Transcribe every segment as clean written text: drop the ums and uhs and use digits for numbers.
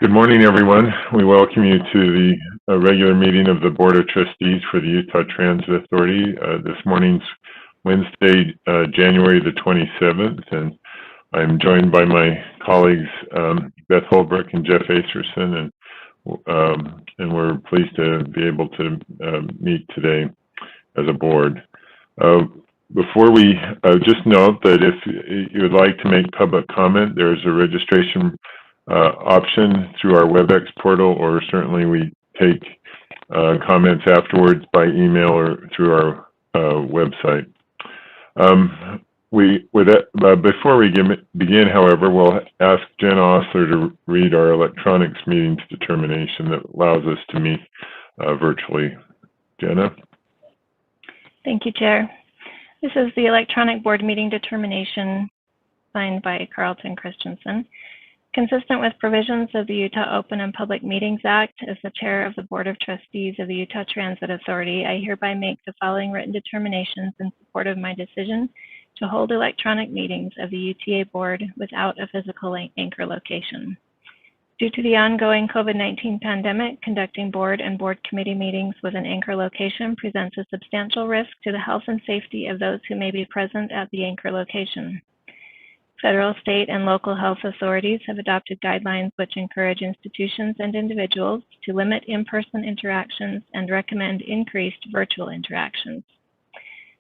Good morning, everyone. We welcome you to the regular meeting of the Board of Trustees for the Utah Transit Authority. This morning's Wednesday, January the 27th, and I'm joined by my colleagues Beth Holbrook and Jeff Acerson, and we're pleased to be able to meet today as a board. Before we just note that if you would like to make public comment, there's a registration option through our WebEx portal, or certainly we take comments afterwards by email or through our website. Before we begin, however, we'll ask Jen Osler to read our electronics meetings determination that allows us to meet virtually. Jenna? Thank you, Chair. This is the electronic board meeting determination signed by Carlton Christensen. Consistent with provisions of the Utah Open and Public Meetings Act, as the Chair of the Board of Trustees of the Utah Transit Authority, I hereby make the following written determinations in support of my decision to hold electronic meetings of the UTA Board without a physical anchor location. Due to the ongoing COVID-19 pandemic, conducting board and board committee meetings with an anchor location presents a substantial risk to the health and safety of those who may be present at the anchor location. Federal, state, and local health authorities have adopted guidelines which encourage institutions and individuals to limit in-person interactions and recommend increased virtual interactions.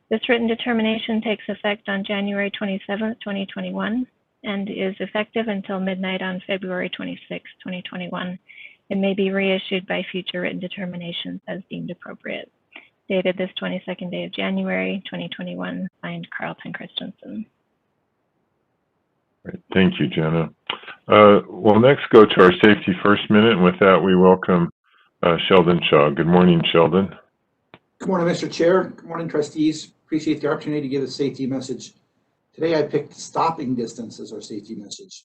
This written determination takes effect on January 27, 2021, and is effective until midnight on February 26, 2021, and may be reissued by future written determinations as deemed appropriate. Dated this 22nd day of January, 2021, signed Carlton Christensen. Great. Thank you, Jenna. We'll next go to our Safety First Minute, and with that, we welcome Sheldon Shaw. Good morning, Sheldon. Good morning, Mr. Chair. Good morning, trustees. Appreciate the opportunity to give a safety message. Today, I picked stopping distance as our safety message.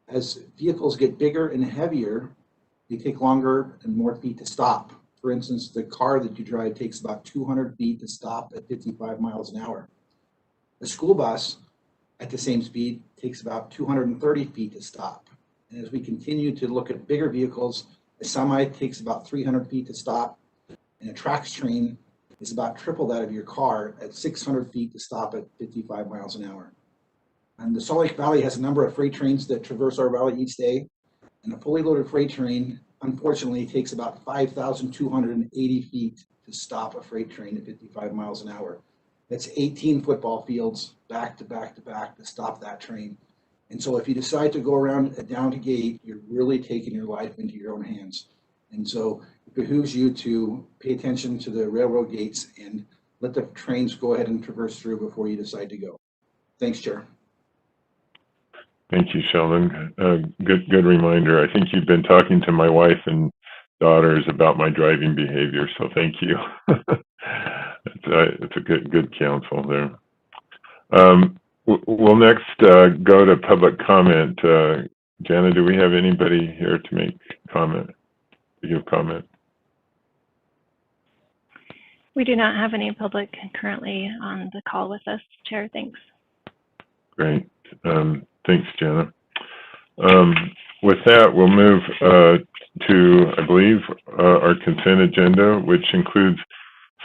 As vehicles get bigger and heavier, they take longer and more feet to stop. For instance, the car that you drive takes about 200 feet to stop at 55 miles an hour. The school bus at the same speed takes about 230 feet to stop. And as we continue to look at bigger vehicles, a semi takes about 300 feet to stop, and a trax train is about triple that of your car at 600 feet to stop at 55 miles an hour. And the Salt Lake Valley has a number of freight trains that traverse our valley each day, and a fully loaded freight train, unfortunately, takes about 5,280 feet to stop a freight train at 55 miles an hour. That's 18 football fields back to back to back to stop that train. And so if you decide to go around down to gate, you're really taking your life into your own hands. And so it behooves you to pay attention to the railroad gates and let the trains go ahead and traverse through before you decide to go. Thanks, Chair. Thank you, Sheldon. Good reminder. I think you've been talking to my wife and daughters about my driving behavior, so thank you. It's a good counsel there. We'll next go to public comment. Jana, do we have anybody here to make comment, to give comment? We do not have any public currently on the call with us, Chair. Thanks. Great. Thanks, Jana. With that, we'll move to, I believe, our consent agenda, which includes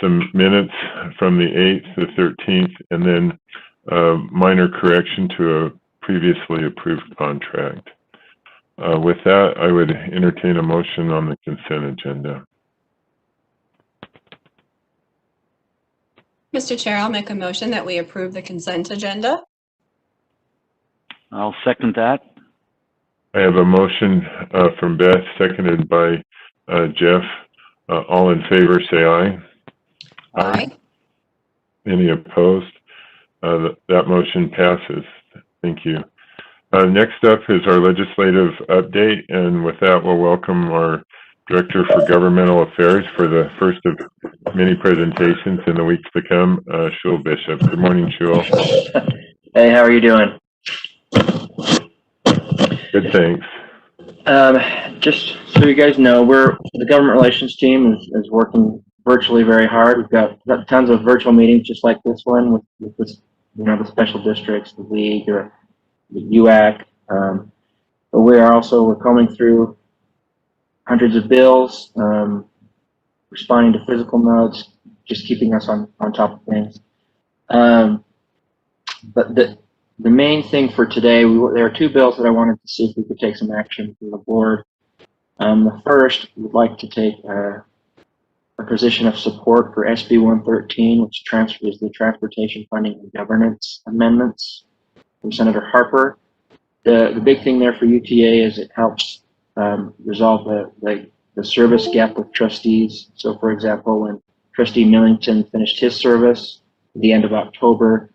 some minutes from the 8th, the 13th, and then minor correction to a previously approved contract. With that, I would entertain a motion on the consent agenda. Mr. Chair, I'll make a motion that we approve the consent agenda. I'll second that. I have a motion from Beth, seconded by Jeff. All in favor, say aye. Aye. Any opposed? That motion passes. Thank you. Next up is our legislative update, and with that, we'll welcome our Director for Governmental Affairs for the first of many presentations in the weeks to come, Shul Bishop. Good morning, Shul. Hey, how are you doing? Good, thanks. Just so you guys know, the government relations team is working virtually very hard. We've got tons of virtual meetings just like this one with this, the special districts, the league, or the UAC. But we're combing through hundreds of bills, responding to physical notes, just keeping us on top of things. But the main thing for today, there are two bills that I wanted to see if we could take some action from the board. The first, we would like to take a position of support for SB 113, which is the Transportation Funding and Governance Amendments from Senator Harper. The big thing there for UTA is it helps resolve the service gap with trustees. So, for example, when Trustee Millington finished his service at the end of October,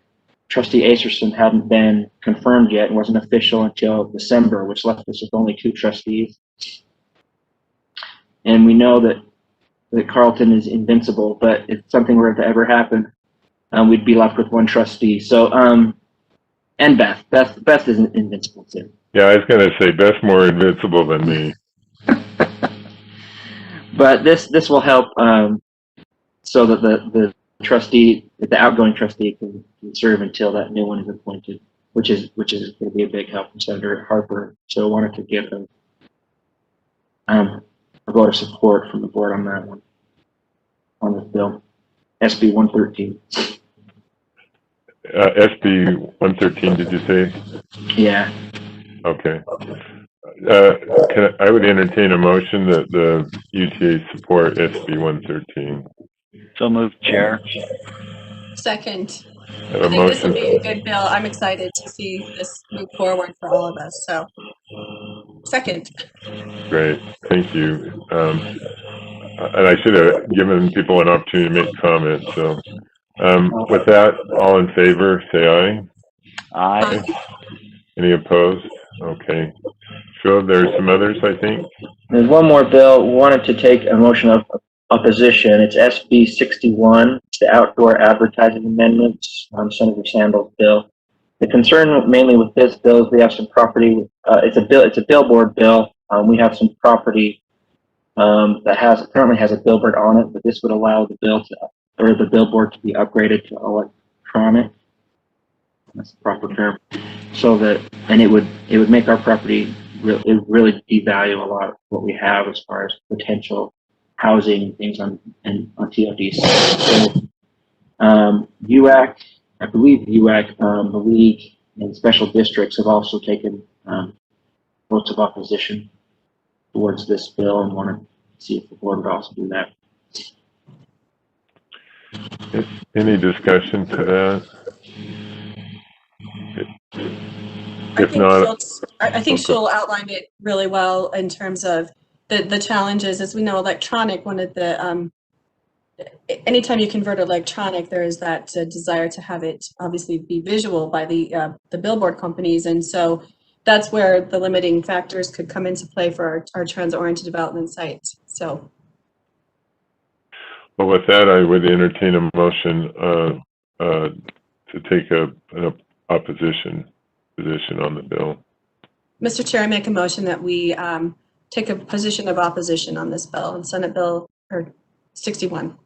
Trustee Acerson hadn't been confirmed yet and wasn't official until December, which left us with only 2 trustees. And we know that Carlton is invincible, but if something were to ever happen, we'd be left with 1 trustee. So, and Beth isn't invincible too. Yeah, I was going to say Beth's more invincible than me. But this will help so that the outgoing trustee can serve until that new one is appointed, which is going to be a big help from Senator Harper. So I wanted to give him a vote of support from the board on that one, on this bill, SB 113. SB 113, did you say? Yeah. Okay. I would entertain a motion that the UTA support SB 113. So moved, Chair. Second. I I think this will be a good bill. I'm excited to see this move forward for all of us. So, second. Great, thank you. And I should have given people an opportunity to make comments. So, with that, all in favor, say aye. Aye. Any opposed? Okay. So there's some others, I think. There's one more bill. We wanted to take a motion of opposition. It's SB 61, the outdoor advertising amendments on Senator Sandals' bill. The concern mainly with this bill is we have some property. It's a billboard bill. We have some property that currently has a billboard on it, but this would allow the billboard to be upgraded to electronic. That's the proper term. So that, and it would make our property really devalue a lot of what we have as far as potential housing things on TODs. So, UAC, I believe UAC, the league and special districts have also taken votes of opposition towards this bill and want to see if the board would also do that. Any discussion to that? If not, I think she'll outline it really well in terms of the challenges. As we know, electronic, one of the anytime you convert electronic, there is that desire to have it obviously be visual by the billboard companies, and so that's where the limiting factors could come into play for our transit-oriented development sites. So, well, with that, I would entertain a motion to take an opposition position on the bill. Mr. Chair, I make a motion that we take a position of opposition on this bill, on Senate Bill 61.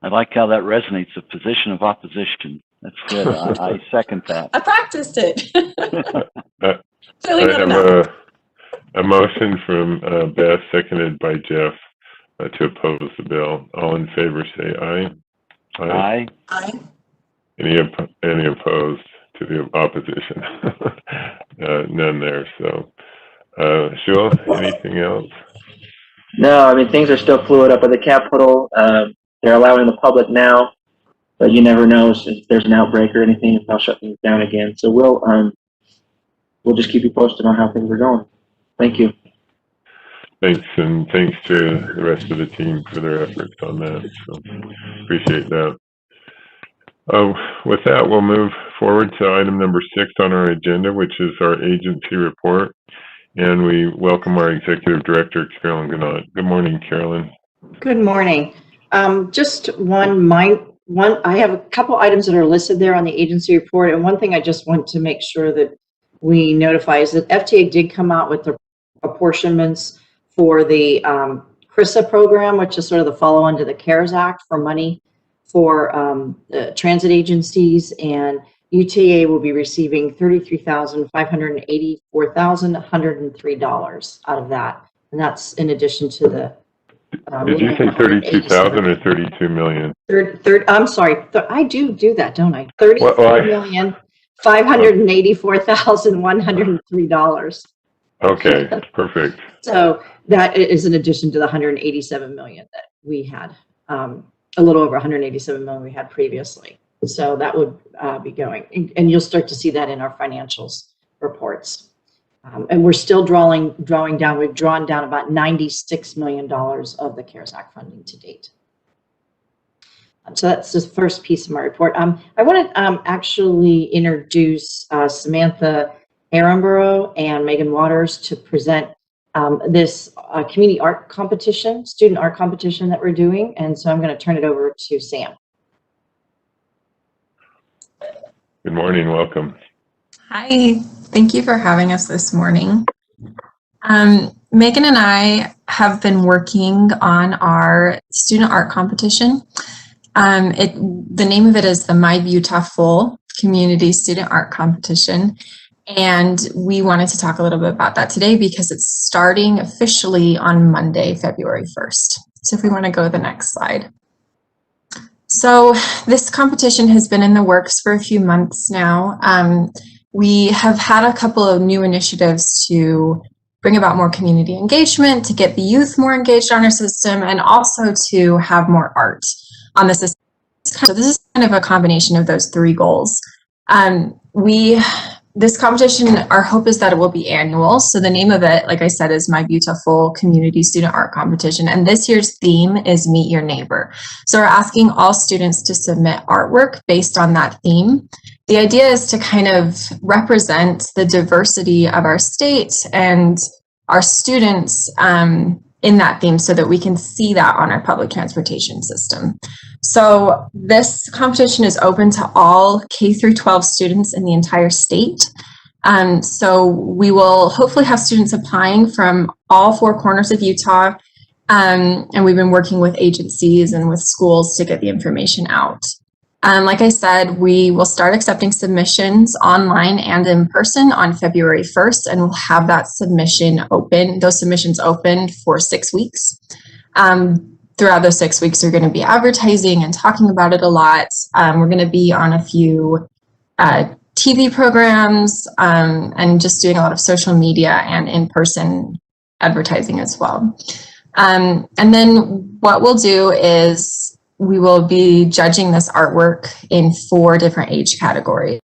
I like how that resonates, a position of opposition. That's good. I second that. I practiced it. I have a motion from Beth, seconded by Jeff, to oppose the bill. All in favor, say aye. Aye. Aye. Any opposed to the opposition? None there. So, Shul, anything else? No, I mean, things are still fluid up at the Capitol. They're allowing the public now, but you never know if there's an outbreak or anything, if they'll shut things down again. So we'll just keep you posted on how things are going. Thank you. Thanks, and thanks to the rest of the team for their efforts on that. So appreciate that. With that, we'll move forward to item number 6 on our agenda, which is our agency report. And we welcome our Executive Director, Carolyn Gannott. Good morning, Carolyn. Good morning. Just I have a couple items that are listed there on the agency report, and one thing I just want to make sure that we notify is that FTA did come out with the apportionments for the CRISA program, which is sort of the follow-on to the CARES Act for money for transit agencies, and UTA will be receiving $33,584,103 out of that. And that's in addition to the Did you say 32,000 or 32 million? I'm sorry. I do that, don't I? $33,584,103. Okay, perfect. So that is in addition to the 187 million that we had, a little over 187 million we had previously. So that would be going, and you'll start to see that in our financials reports. And we're still drawing down. We've drawn down about $96 million of the CARES Act funding to date. So that's the first piece of my report. I want to actually introduce Samantha Arenborough and Megan Waters to present this community art competition, student art competition that we're doing. And so I'm going to turn it over to Sam. Good morning, welcome. Hi, thank you for having us this morning. Megan and I have been working on our student art competition. The name of it is the My Beautiful Community Student Art Competition. And we wanted to talk a little bit about that today because it's starting officially on Monday, February 1st. So if we want to go to the next slide. So this competition has been in the works for a few months now. We have had a couple of new initiatives to bring about more community engagement, to get the youth more engaged on our system, and also to have more art on the system. So this is kind of a combination of those three goals. This competition, our hope is that it will be annual. So the name of it, like I said, is My Beautiful Community Student Art Competition. And this year's theme is Meet Your Neighbor. So we're asking all students to submit artwork based on that theme. The idea is to kind of represent the diversity of our state and our students in that theme so that we can see that on our public transportation system. So this competition is open to all K through 12 students in the entire state. So we will hopefully have students applying from all four corners of Utah. And we've been working with agencies and with schools to get the information out. Like I said, we will start accepting submissions online and in person on February 1st, and we'll have those submissions open for 6 weeks. Throughout those 6 weeks, we're going to be advertising and talking about it a lot. We're going to be on a few TV programs and just doing a lot of social media and in-person advertising as well. And then what we'll do is we will be judging this artwork in 4 different age categories.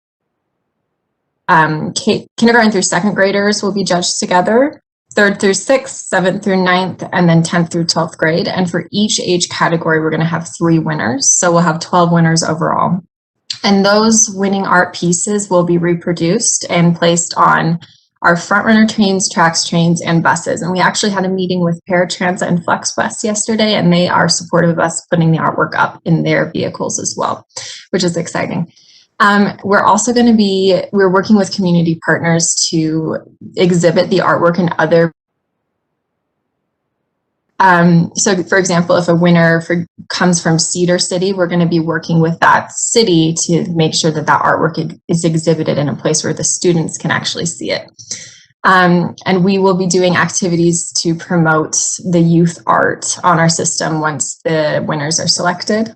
Kindergarten through 2nd graders will be judged together, 3rd through 6th, 7th through 9th, and then 10th through 12th grade. And for each age category, we're going to have 3 winners. So we'll have 12 winners overall. And those winning art pieces will be reproduced and placed on our front runner trains, tracks trains, and buses. And we actually had a meeting with Paratransit and FlexBus yesterday, and they are supportive of us putting the artwork up in their vehicles as well, which is exciting. We're also going to be, we're working with community partners to exhibit the artwork in other. So for example, if a winner comes from Cedar City, we're going to be working with that city to make sure that that artwork is exhibited in a place where the students can actually see it. And we will be doing activities to promote the youth art on our system once the winners are selected.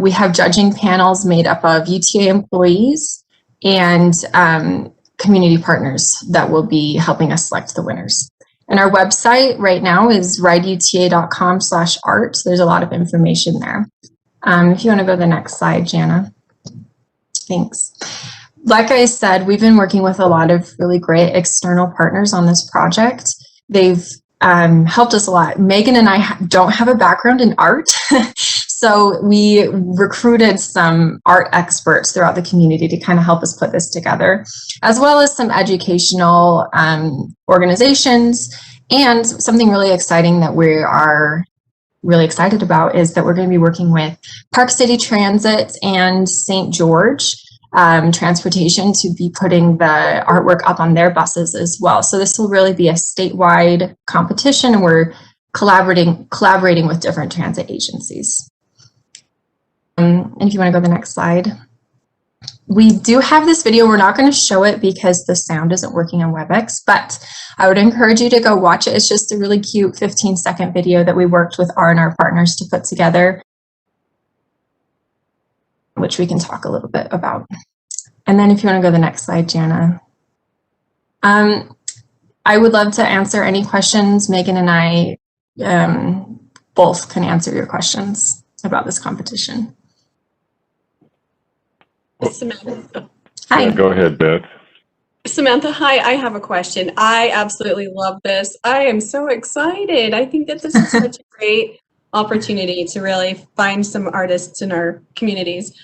We have judging panels made up of UTA employees and community partners that will be helping us select the winners. And our website right now is rideuta.com/art. There's a lot of information there. If you want to go to the next slide, Jana. Thanks. Like I said, we've been working with a lot of really great external partners on this project. They've helped us a lot. Megan and I don't have a background in art, so we recruited some art experts throughout the community to kind of help us put this together, as well as some educational organizations. And something really exciting that we are really excited about is that we're going to be working with Park City Transit and St. George Transportation to be putting the artwork up on their buses as well. So this will really be a statewide competition, and we're collaborating with different transit agencies. And if you want to go to the next slide. We do have this video. We're not going to show it because the sound isn't working on WebEx, but I would encourage you to go watch it. It's just a really cute 15-second video that we worked with R&R partners to put together, which we can talk a little bit about. And then if you want to go to the next slide, Jana. I would love to answer any questions. Megan and I both can answer your questions about this competition. Samantha. Hi. Yeah, go ahead, Beth. Samantha, hi, I have a question. I absolutely love this. I am so excited. I think that this is such a great opportunity to really find some artists in our communities.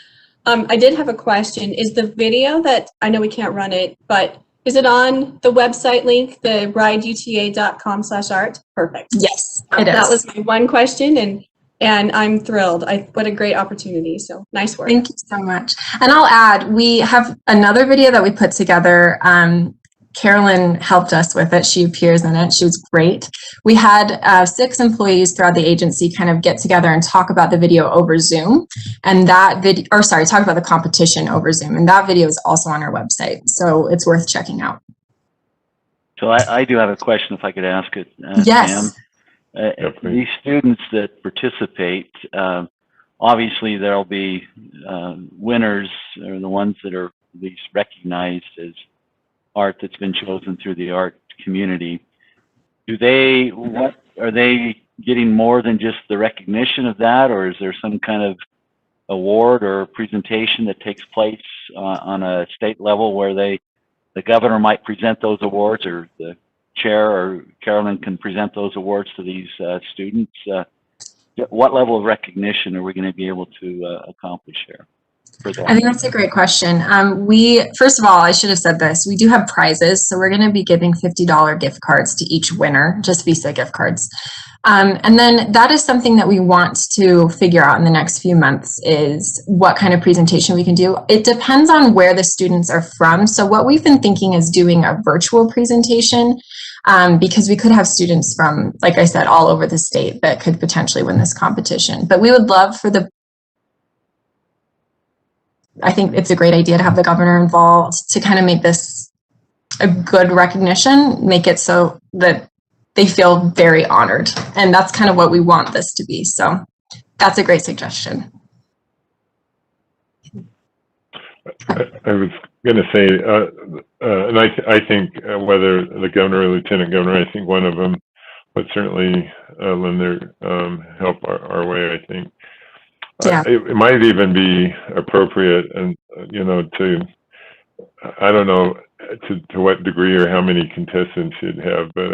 I did have a question. Is the video that, I know we can't run it, but is it on the website link, the rideuta.com/art? Perfect. Yes, it is. That was my one question, and I'm thrilled. What a great opportunity. So nice work. Thank you so much. And I'll add, we have another video that we put together. Carolyn helped us with it. She appears in it. She was great. We had 6 employees throughout the agency kind of get together and talk about the video over Zoom. And that video, or sorry, talk about the competition over Zoom. And that video is also on our website. So it's worth checking out. So I do have a question if I could ask it, yes. Sam. These students that participate, obviously there'll be winners, or the ones that are at least recognized as art that's been chosen through the art community. What are they getting more than just the recognition of that, or is there some kind of award or presentation that takes place on a state level where the governor might present those awards, or the chair or Carolyn can present those awards to these students? What level of recognition are we going to be able to accomplish here? I think that's a great question. First of all, I should have said this. We do have prizes. So we're going to be giving $50 gift cards to each winner, just Visa gift cards. And then that is something that we want to figure out in the next few months, is what kind of presentation we can do. It depends on where the students are from. So what we've been thinking is doing a virtual presentation, because we could have students from, like I said, all over the state that could potentially win this competition. But we would love for I think it's a great idea to have the governor involved to kind of make this a good recognition, make it so that they feel very honored. And that's kind of what we want this to be. So that's a great suggestion. I was going to say, and I think whether the governor or lieutenant governor, I think one of them would certainly lend their help our way, I think. Yeah. It might even be appropriate, and I don't know to what degree or how many contestants you'd have, but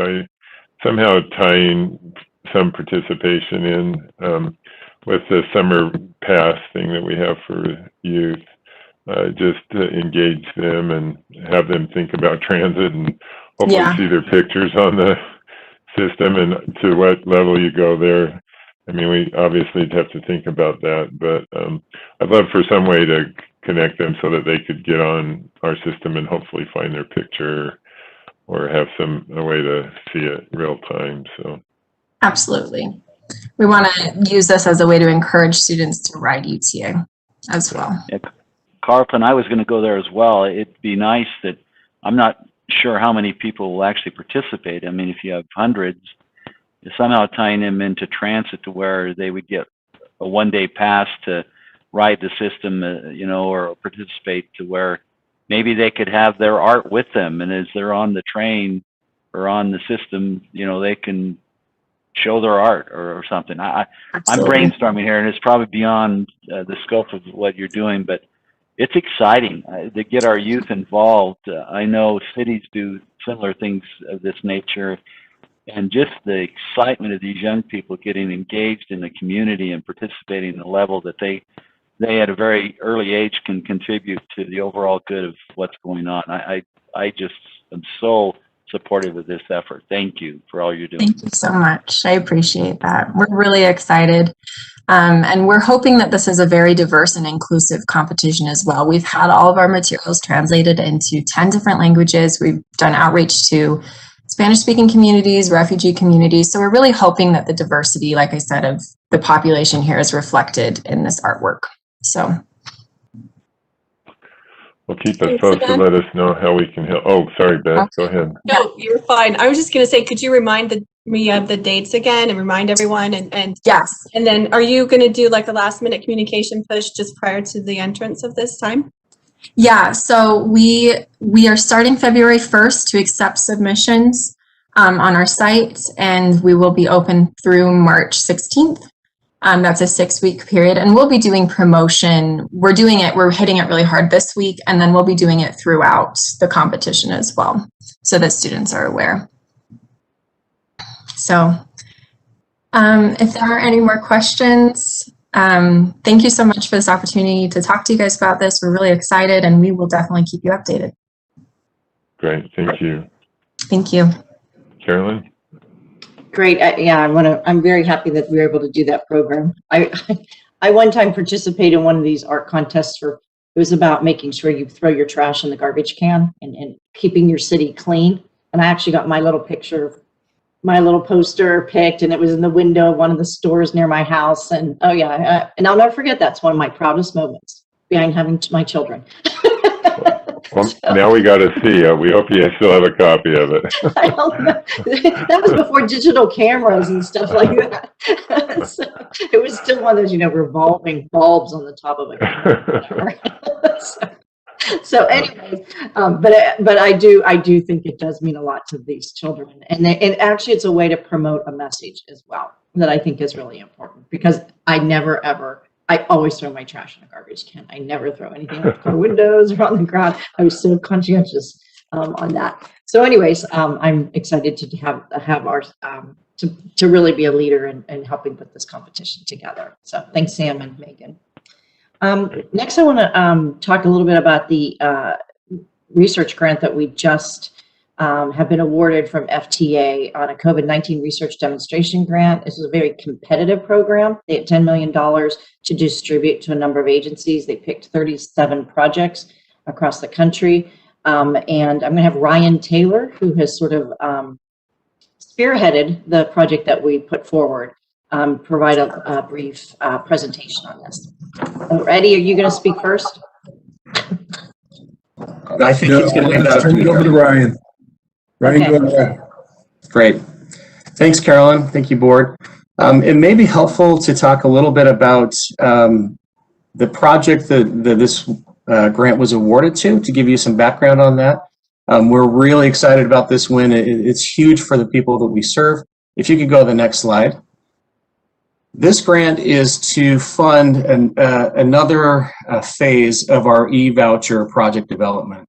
somehow tying some participation in with the summer pass thing that we have for youth, just to engage them and have them think about transit and hopefully see their pictures on the system, and to what level you go there. I mean, we obviously have to think about that, but I'd love for some way to connect them so that they could get on our system and hopefully find their picture or have a way to see it real time. So absolutely. We want to use this as a way to encourage students to ride UTA as well. Yeah, Carlton, I was going to go there as well. It'd be nice that, I'm not sure how many people will actually participate. I mean, if you have hundreds, somehow tying them into transit to where they would get a one-day pass to ride the system, or participate, to where maybe they could have their art with them, and as they're on the train or on the system, they can show their art or something. I'm brainstorming here, and it's probably beyond the scope of what you're doing, but it's exciting to get our youth involved. I know cities do similar things of this nature. And just the excitement of these young people getting engaged in the community and participating in a level that they at a very early age can contribute to the overall good of what's going on. I just am so supportive of this effort. Thank you for all you're doing. Thank you so much. I appreciate that. We're really excited. And we're hoping that this is a very diverse and inclusive competition as well. We've had all of our materials translated into 10 different languages. We've done outreach to Spanish-speaking communities, refugee communities. So we're really hoping that the diversity, like I said, of the population here is reflected in this artwork. So. Well, keep us Thanks, posted. Ben. Let us know how we can help. Oh, sorry, Beth. Go ahead. No, you're fine. I was just going to say, could you remind me of the dates again and remind everyone? And Yes. and then are you going to do like a last minute communication push just prior to the entrance of this time? Yeah, so we are starting February 1st to accept submissions on our site, and we will be open through March 16th. That's a 6-week period, and we'll be doing promotion. We're hitting it really hard this week, and then we'll be doing it throughout the competition as well, so that students are aware. So if there are any more questions, thank you so much for this opportunity to talk to you guys about this. We're really excited, and we will definitely keep you updated. Great. Thank you. Thank you. Carolyn? Great. Yeah, I'm very happy that we were able to do that program. I one time participated in one of these art contests it was about making sure you throw your trash in the garbage can and keeping your city clean. And I actually got my little poster picked, and it was in the window of one of the stores near my house. And oh yeah, and I'll never forget, that's one of my proudest moments behind having my children. Well, now we got to see. We hope you still have a copy of it. I don't know. That was before digital cameras and stuff like that. So it was still one of those, revolving bulbs on the top of it. So anyway, but I do think it does mean a lot to these children, and actually it's a way to promote a message as well that I think is really important, because I always throw my trash in a garbage can. I never throw anything out the windows or on the ground. I was so conscientious on that. So anyways, I'm excited to have our, to really be a leader in helping put this competition together. So thanks, Sam and Megan. Next, I want to talk a little bit about the research grant that we just have been awarded from FTA on a COVID-19 research demonstration grant. This is a very competitive program. They had $10 million to distribute to a number of agencies. They picked 37 projects across the country. And I'm going to have Ryan Taylor, who has sort of spearheaded the project that we put forward, provide a brief presentation on this. Eddie, are you going to speak first? I think he's going to hand out. Turn it over to Ryan. Ryan, Okay. go ahead. Great. Thanks, Carolyn. Thank you, board. It may be helpful to talk a little bit about the project that this grant was awarded to give you some background on that. We're really excited about this win. It's huge for the people that we serve. If you could go to the next slide. This grant is to fund another phase of our e-voucher project development.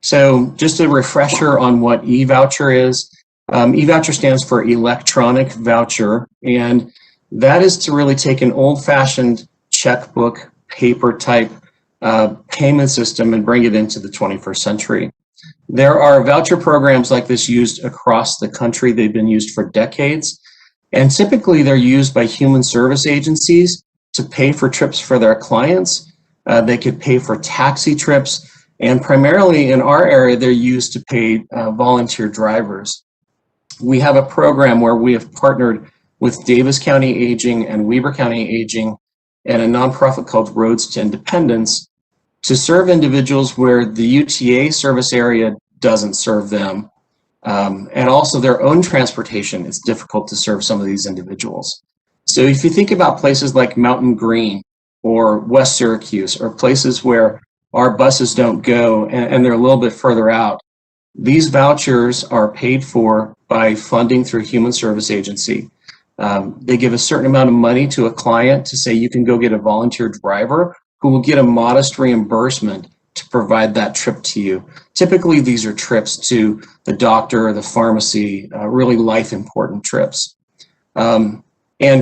So just a refresher on what e-voucher is. E-voucher stands for electronic voucher, and that is to really take an old-fashioned checkbook, paper type payment system and bring it into the 21st century. There are voucher programs like this used across the country. They've been used for decades, and typically they're used by human service agencies to pay for trips for their clients. They could pay for taxi trips, and primarily in our area, they're used to pay volunteer drivers. We have a program where we have partnered with Davis County Aging and Weber County Aging and a nonprofit called Roads to Independence to serve individuals where the UTA service area doesn't serve them. And also their own transportation is difficult to serve some of these individuals. So if you think about places like Mountain Green or West Syracuse, or places where our buses don't go and they're a little bit further out, these vouchers are paid for by funding through a human service agency. They give a certain amount of money to a client to say you can go get a volunteer driver who will get a modest reimbursement to provide that trip to you. Typically, these are trips to the doctor or the pharmacy, really life important trips. And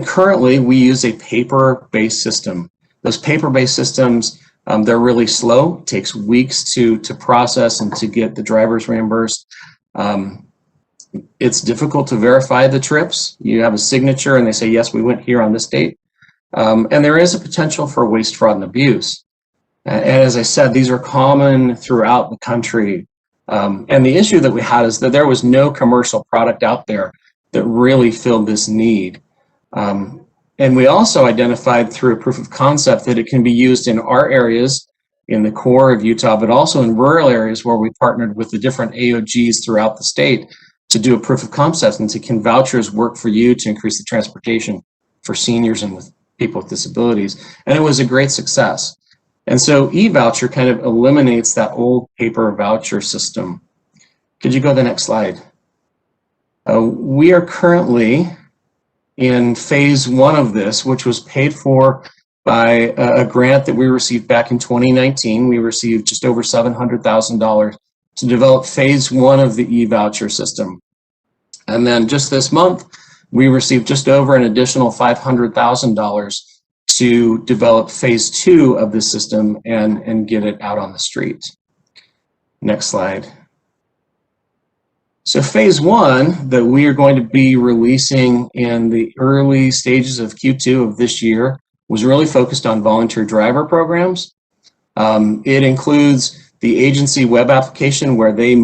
currently, we use a paper-based system. Those paper-based systems, they're really slow. It takes weeks to process and to get the drivers reimbursed. It's difficult to verify the trips. You have a signature and they say, yes, we went here on this date. And there is a potential for waste, fraud, and abuse. And as I said, these are common throughout the country. And the issue that we had is that there was no commercial product out there that really filled this need. And we also identified through a proof of concept that it can be used in our areas in the core of Utah, but also in rural areas where we partnered with the different AOGs throughout the state to do a proof of concept and to can vouchers work for you to increase the transportation for seniors and with people with disabilities. And it was a great success. And so e-voucher kind of eliminates that old paper voucher system. Could you go to the next slide? We are currently in phase 1 of this, which was paid for by a grant that we received back in 2019. We received just over $700,000 to develop phase 1 of the e-voucher system. And then just this month, we received just over an additional $500,000 to develop phase 2 of the system and get it out on the street. Next slide. So phase 1 that we are going to be releasing in the early stages of Q2 of this year was really focused on volunteer driver programs. It includes the agency web application where they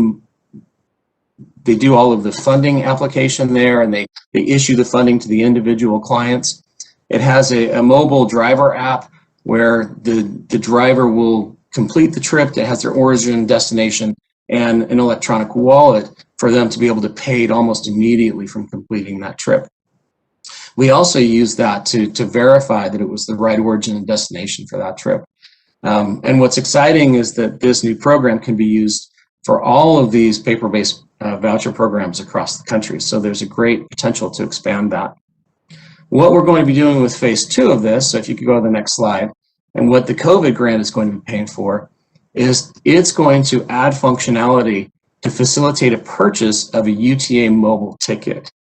do all of the funding application there, and they issue the funding to the individual clients. It has a mobile driver app where the driver will complete the trip. It has their origin and destination and an electronic wallet for them to be able to pay it almost immediately from completing that trip. We also use that to verify that it was the right origin and destination for that trip. And what's exciting is that this new program can be used for all of these paper-based voucher programs across the country. So there's a great potential to expand that. What we're going to be doing with phase 2 of this, so if you could go to the next slide, and what the COVID grant is going to be paying for, is it's going to add functionality to facilitate a purchase of a UTA mobile ticket.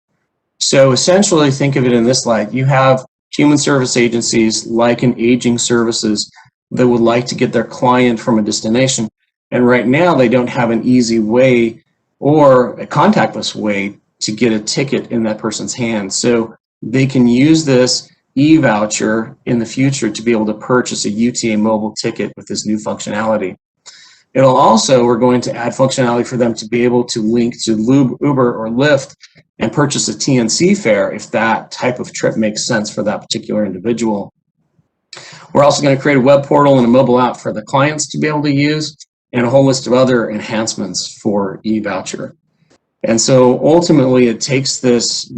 So essentially, think of it in this light. You have human service agencies like an aging services that would like to get their client from a destination. And right now, they don't have an easy way or a contactless way to get a ticket in that person's hand. So they can use this e-voucher in the future to be able to purchase a UTA mobile ticket with this new functionality. It'll also, we're going to add functionality for them to be able to link to Uber or Lyft and purchase a TNC fare if that type of trip makes sense for that particular individual. We're also going to create a web portal and a mobile app for the clients to be able to use, and a whole list of other enhancements for e-voucher. And so ultimately it takes this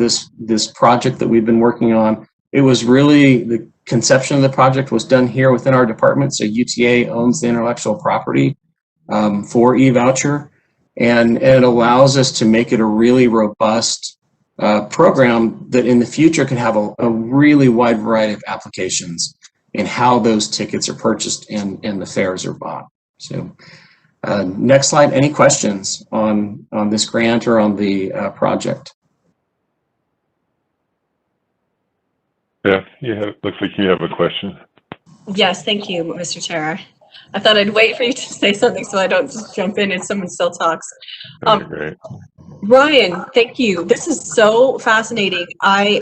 project that we've been working on. It was really, the conception of the project was done here within our department. So UTA owns the intellectual property for e-voucher, and it allows us to make it a really robust program that in the future can have a really wide variety of applications in how those tickets are purchased and the fares are bought. So next slide, any questions on this grant or on the project? Yeah, looks like you have a question. Yes, thank you, Mr. Chair. I thought I'd wait for you to say something so I don't just jump in and someone still talks. Great. Ryan, thank you. This is so fascinating. I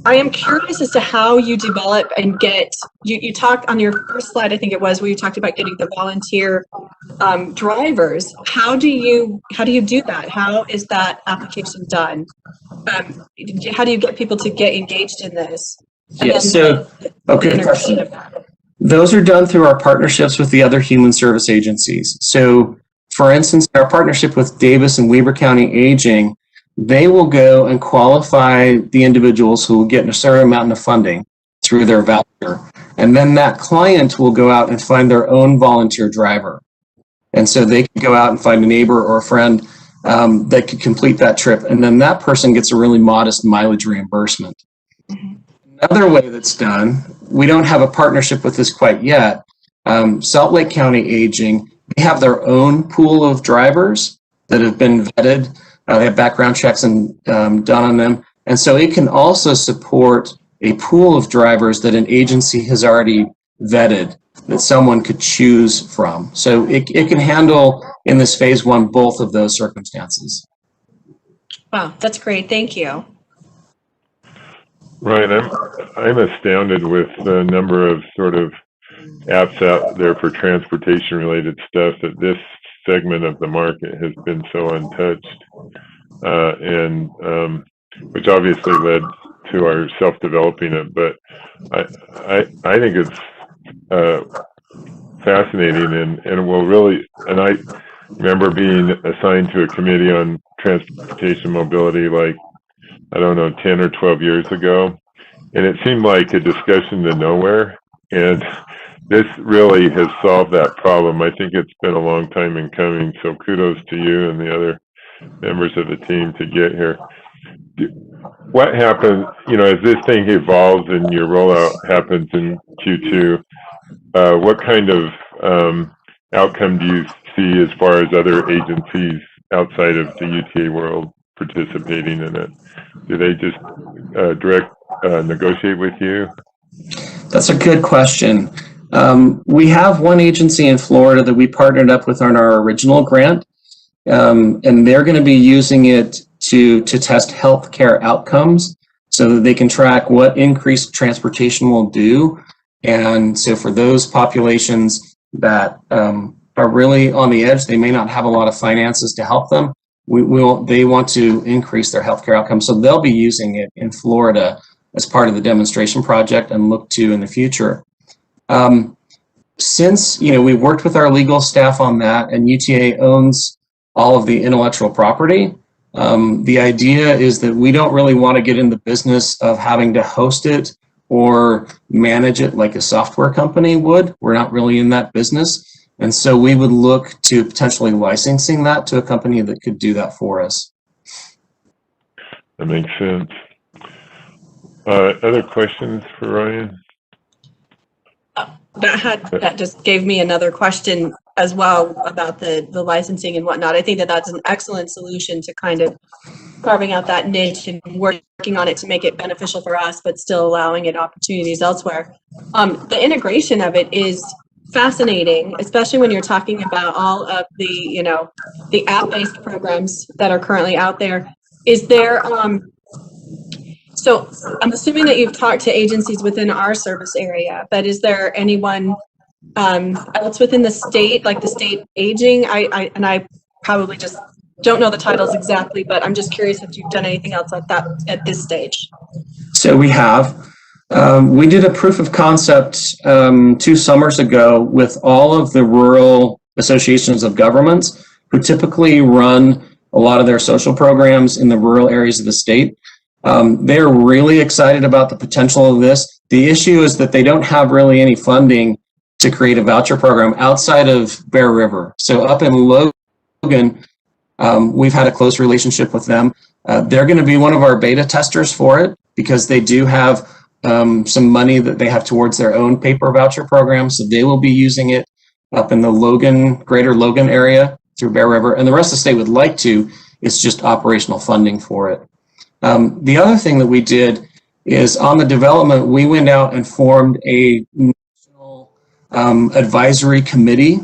am curious as to how you develop and get, you talked on your first slide, I think it was, where you talked about getting the volunteer drivers. How do you do that? How is that application done? How do you get people to get engaged in this? Yeah, so, okay, question. Those are done through our partnerships with the other human service agencies. So, for instance, our partnership with Davis and Weber County Aging, they will go and qualify the individuals who will get a certain amount of funding through their voucher. And then that client will go out and find their own volunteer driver. And so they can go out and find a neighbor or a friend that could complete that trip. And then that person gets a really modest mileage reimbursement. Mm-hmm. Another way that's done, we don't have a partnership with this quite yet. Salt Lake County Aging, they have their own pool of drivers that have been vetted. They have background checks and done on them. And so it can also support a pool of drivers that an agency has already vetted that someone could choose from. So it can handle, in this phase 1, both of those circumstances. Wow, that's great. Thank you. Ryan, I'm astounded with the number of sort of apps out there for transportation related stuff that this segment of the market has been so untouched, and which obviously led to our self-developing it. But I think it's fascinating, and will really, and I remember being assigned to a committee on transportation mobility like, I don't know, 10 or 12 years ago, and it seemed like a discussion to nowhere, and this really has solved that problem. I think it's been a long time in coming, so kudos to you and the other members of the team to get here. What happens, as this thing evolves and your rollout happens in Q2, what kind of outcome do you see as far as other agencies outside of the UTA world participating in it? Do they just direct negotiate with you? That's a good question. We have one agency in Florida that we partnered up with on our original grant, and they're going to be using it to test healthcare outcomes so that they can track what increased transportation will do. And so for those populations that are really on the edge, they may not have a lot of finances to help them. They want to increase their healthcare outcomes. So they'll be using it in Florida as part of the demonstration project and look to in the future. Since, we worked with our legal staff on that, and UTA owns all of the intellectual property, the idea is that we don't really want to get in the business of having to host it or manage it like a software company would. We're not really in that business. And so we would look to potentially licensing that to a company that could do that for us. That makes sense. Other questions for Ryan? That just gave me another question as well about the licensing and whatnot. I think that's an excellent solution to kind of carving out that niche and working on it to make it beneficial for us, but still allowing it opportunities elsewhere. The integration of it is fascinating, especially when you're talking about all of the, the app-based programs that are currently out there. Is there, so I'm assuming that you've talked to agencies within our service area, but is there anyone else within the state, like the state aging? I probably just don't know the titles exactly, but I'm just curious if you've done anything else like that at this stage. So we have. We did a proof of concept 2 summers ago with all of the rural associations of governments who typically run a lot of their social programs in the rural areas of the state. They're really excited about the potential of this. The issue is that they don't have really any funding to create a voucher program outside of Bear River. So up in Logan, we've had a close relationship with them. They're going to be one of our beta testers for it because they do have some money that they have towards their own paper voucher program. So they will be using it up in the greater Logan area through Bear River. And the rest of the state would like to. It's just operational funding for it. The other thing that we did is on the development, we went out and formed a national advisory committee.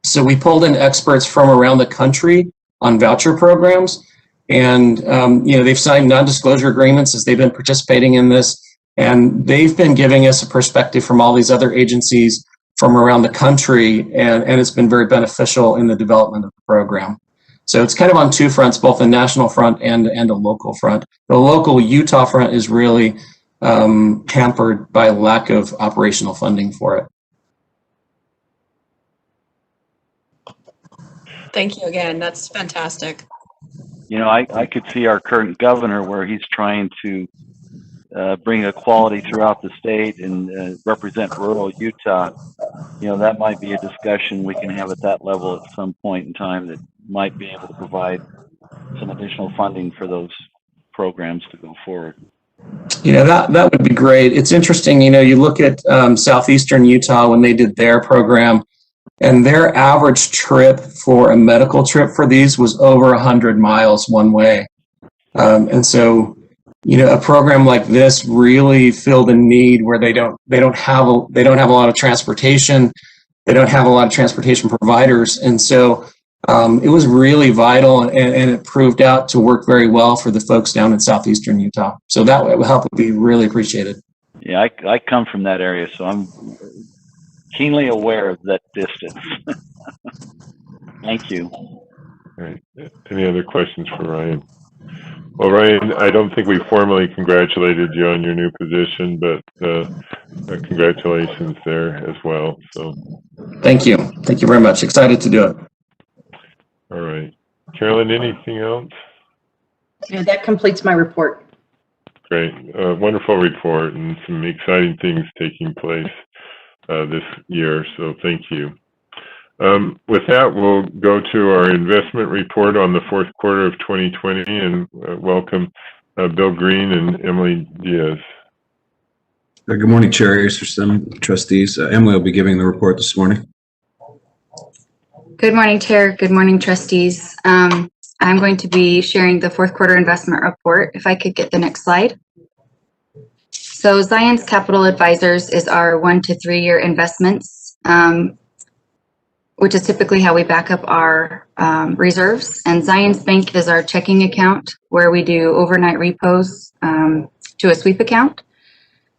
So we pulled in experts from around the country on voucher programs. And, they've signed non-disclosure agreements as they've been participating in this. And they've been giving us a perspective from all these other agencies from around the country. And it's been very beneficial in the development of the program. So it's kind of on 2 fronts, both a national front and a local front. The local Utah front is really hampered by lack of operational funding for it. Thank you again. That's fantastic. I could see our current governor where he's trying to bring equality throughout the state and represent rural Utah. That might be a discussion we can have at that level at some point in time that might be able to provide some additional funding for those programs to go forward. Yeah, that would be great. It's interesting, you look at southeastern Utah when they did their program, and their average trip for a medical trip for these was over 100 miles one way. And so, a program like this really filled a need where they don't have a lot of transportation. They don't have a lot of transportation providers. And so it was really vital, and it proved out to work very well for the folks down in southeastern Utah. So that help would be really appreciated. Yeah, I come from that area, so I'm keenly aware of that distance. Thank you. All right. Any other questions for Ryan? Well, Ryan, I don't think we formally congratulated you on your new position, but congratulations there as well. So Thank you. Thank you very much. Excited to do it. All right. Carolyn, anything else? Yeah, that completes my report. Great. Wonderful report and some exciting things taking place this year, so thank you. With that, we'll go to our investment report on the fourth quarter of 2020 and welcome Bill Green and Emily Diaz. Good morning, Chair Acerson, trustees. Emily will be giving the report this morning. Good morning, Chair. Good morning, trustees. I'm going to be sharing the fourth quarter investment report. If I could get the next slide. So Zions Capital Advisors is our 1 to 3 year investments, which is typically how we back up our reserves. And Zions Bank is our checking account where we do overnight repos to a sweep account.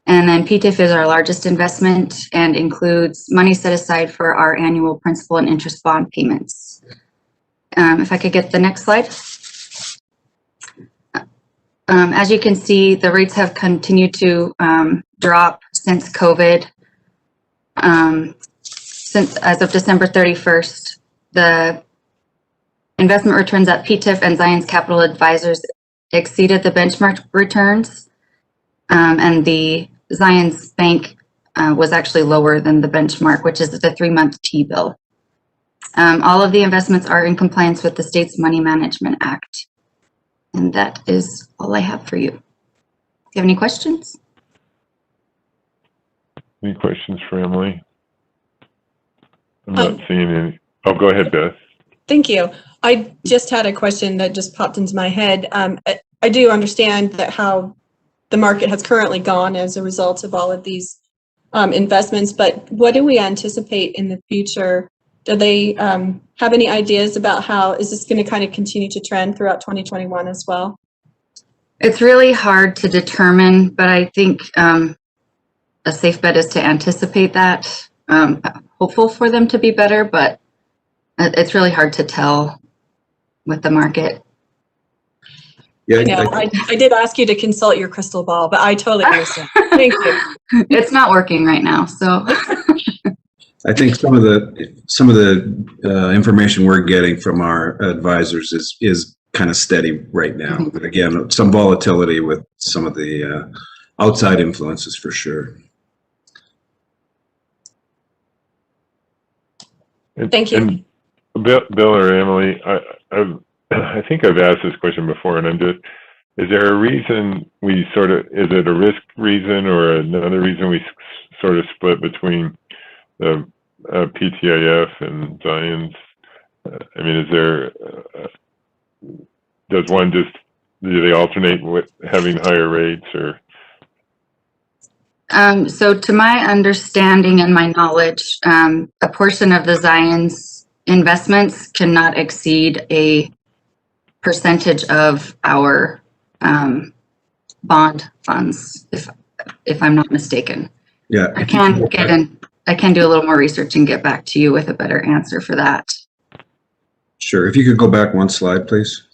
And then PTIF is our largest investment and includes money set aside for our annual principal and interest bond payments. If I could get the next slide. As you can see, the rates have continued to drop since COVID. Since as of December 31st, the investment returns at PTIF and Zions Capital Advisors exceeded the benchmark returns, and the Zions Bank was actually lower than the benchmark, which is the 3-month T-bill. All of the investments are in compliance with the state's Money Management Act. And that is all I have for you. Do you have any questions? Any questions for Emily? I'm not seeing any. Oh, go ahead, Beth. Thank you. I just had a question that just popped into my head. I do understand that how the market has currently gone as a result of all of these investments, but what do we anticipate in the future? Do they have any ideas about how is this going to kind of continue to trend throughout 2021 as well? It's really hard to determine, but I think a safe bet is to anticipate that. Hopeful for them to be better, but it's really hard to tell with the market. Yeah, I did ask you to consult your crystal ball, but I totally understand. Thank you. It's not working right now, so. I think some of the information we're getting from our advisors is kind of steady right now. But again, some volatility with some of the outside influences for sure. Thank you. And Bill or Emily, I think I've asked this question before, and is there a reason is it a risk reason or another reason we sort of split between the PTIF and Zions? I mean, do they alternate with having higher rates or? So to my understanding and my knowledge, a portion of the Zions investments cannot exceed a percentage of our bond funds, if I'm not mistaken. Yeah. I can do a little more research and get back to you with a better answer for that. Sure. If you could go back one slide, please.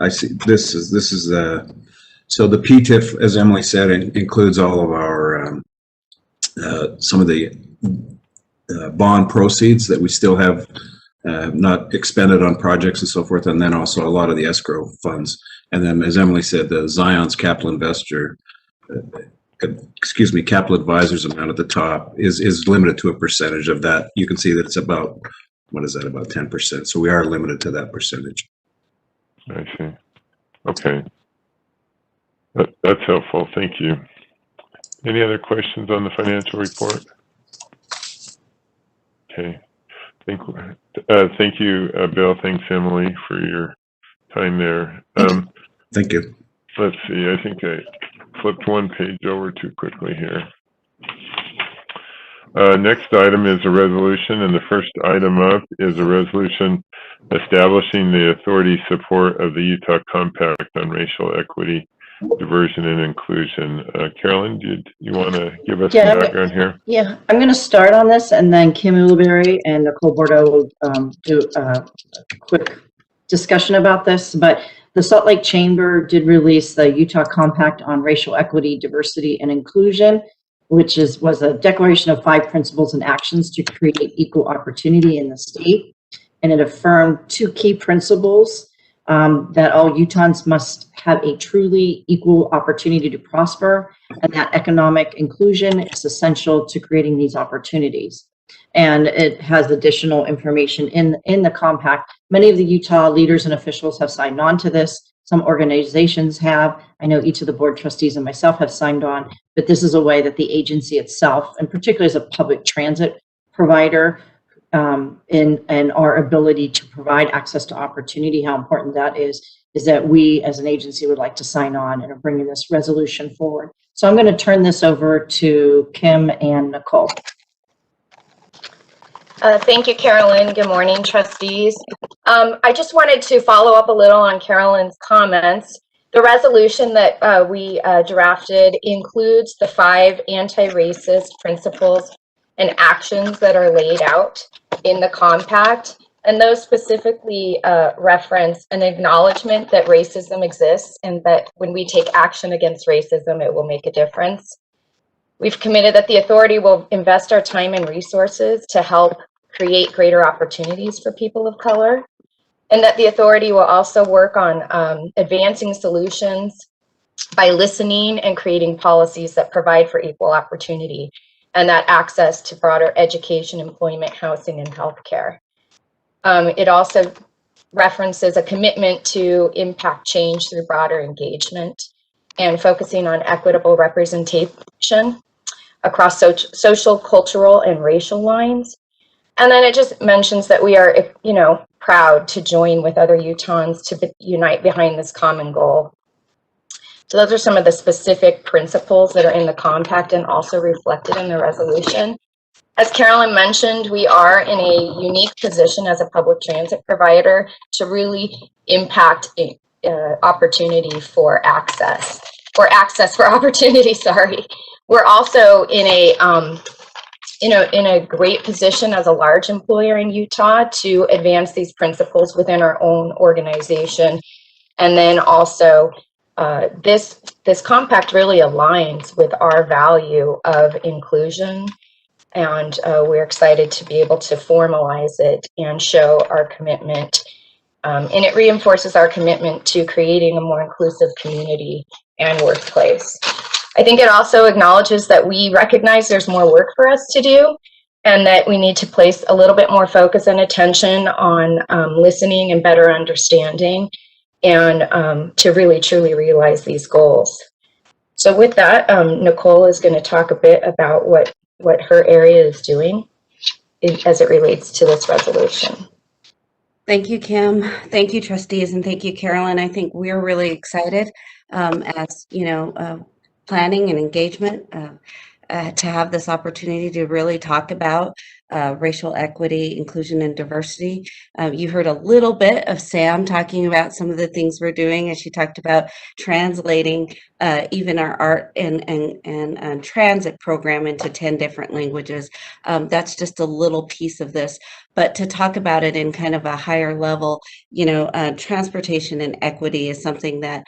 I see. This is so the PTIF, as Emily said, includes all of our some of the bond proceeds that we still have not expended on projects and so forth, and then also a lot of the escrow funds. And then, as Emily said, the Zions Capital Capital Advisors amount at the top is limited to a percentage of that. You can see that it's about, what is that, about 10%. So we are limited to that percentage. I see. Okay. That's helpful. Thank you. Any other questions on the financial report? Okay. Thank you, Bill. Thanks, Emily, for your time there. Thank you. Let's see. I think I flipped one page over too quickly here. Next item is a resolution, and the first item up is a resolution establishing the authority support of the Utah Compact on Racial Equity, Diversion, and Inclusion. Carolyn, do you want to give us some background here? Yeah, I'm going to start on this, and then Kim Uliberry and Nicole Bordeaux will do a quick discussion about this. But the Salt Lake Chamber did release the Utah Compact on Racial Equity, Diversity, and Inclusion. which was a declaration of 5 principles and actions to create equal opportunity in the state. And it affirmed 2 key principles, that all Utahns must have a truly equal opportunity to prosper, and that economic inclusion is essential to creating these opportunities. And it has additional information in the compact. Many of the Utah leaders and officials have signed on to this. Some organizations have. I know each of the board trustees and myself have signed on, but this is a way that the agency itself, and particularly as a public transit provider, in our ability to provide access to opportunity, how important that is that we as an agency would like to sign on and are bringing this resolution forward. So I'm going to turn this over to Kim and Nicole. Thank you, Carolyn. Good morning, trustees. I just wanted to follow up a little on Carolyn's comments. The resolution that we drafted includes the 5 anti-racist principles and actions that are laid out in the compact, and those specifically reference an acknowledgement that racism exists and that when we take action against racism, it will make a difference. We've committed that the authority will invest our time and resources to help create greater opportunities for people of color, and that the authority will also work on advancing solutions by listening and creating policies that provide for equal opportunity and that access to broader education, employment, housing, and healthcare. It also references a commitment to impact change through broader engagement and focusing on equitable representation across social, cultural, and racial lines. And then it just mentions that we are, proud to join with other Utahns to unite behind this common goal. So those are some of the specific principles that are in the compact and also reflected in the resolution. As Carolyn mentioned, we are in a unique position as a public transit provider to really impact opportunity for access, or access for opportunity, sorry. We're also in a great position as a large employer in Utah to advance these principles within our own organization. And then also this compact really aligns with our value of inclusion, and we're excited to be able to formalize it and show our commitment. And it reinforces our commitment to creating a more inclusive community and workplace. I think it also acknowledges that we recognize there's more work for us to do and that we need to place a little bit more focus and attention on listening and better understanding and to really truly realize these goals. So with that, Nicole is going to talk a bit about what her area is doing as it relates to this resolution. Thank you, Kim. Thank you, trustees, and thank you, Carolyn. I think we're really excited as planning and engagement to have this opportunity to really talk about racial equity, inclusion, and diversity. You heard a little bit of Sam talking about some of the things we're doing as she talked about translating even our art and transit program into 10 different languages. That's just a little piece of this. But to talk about it in kind of a higher level, transportation and equity is something that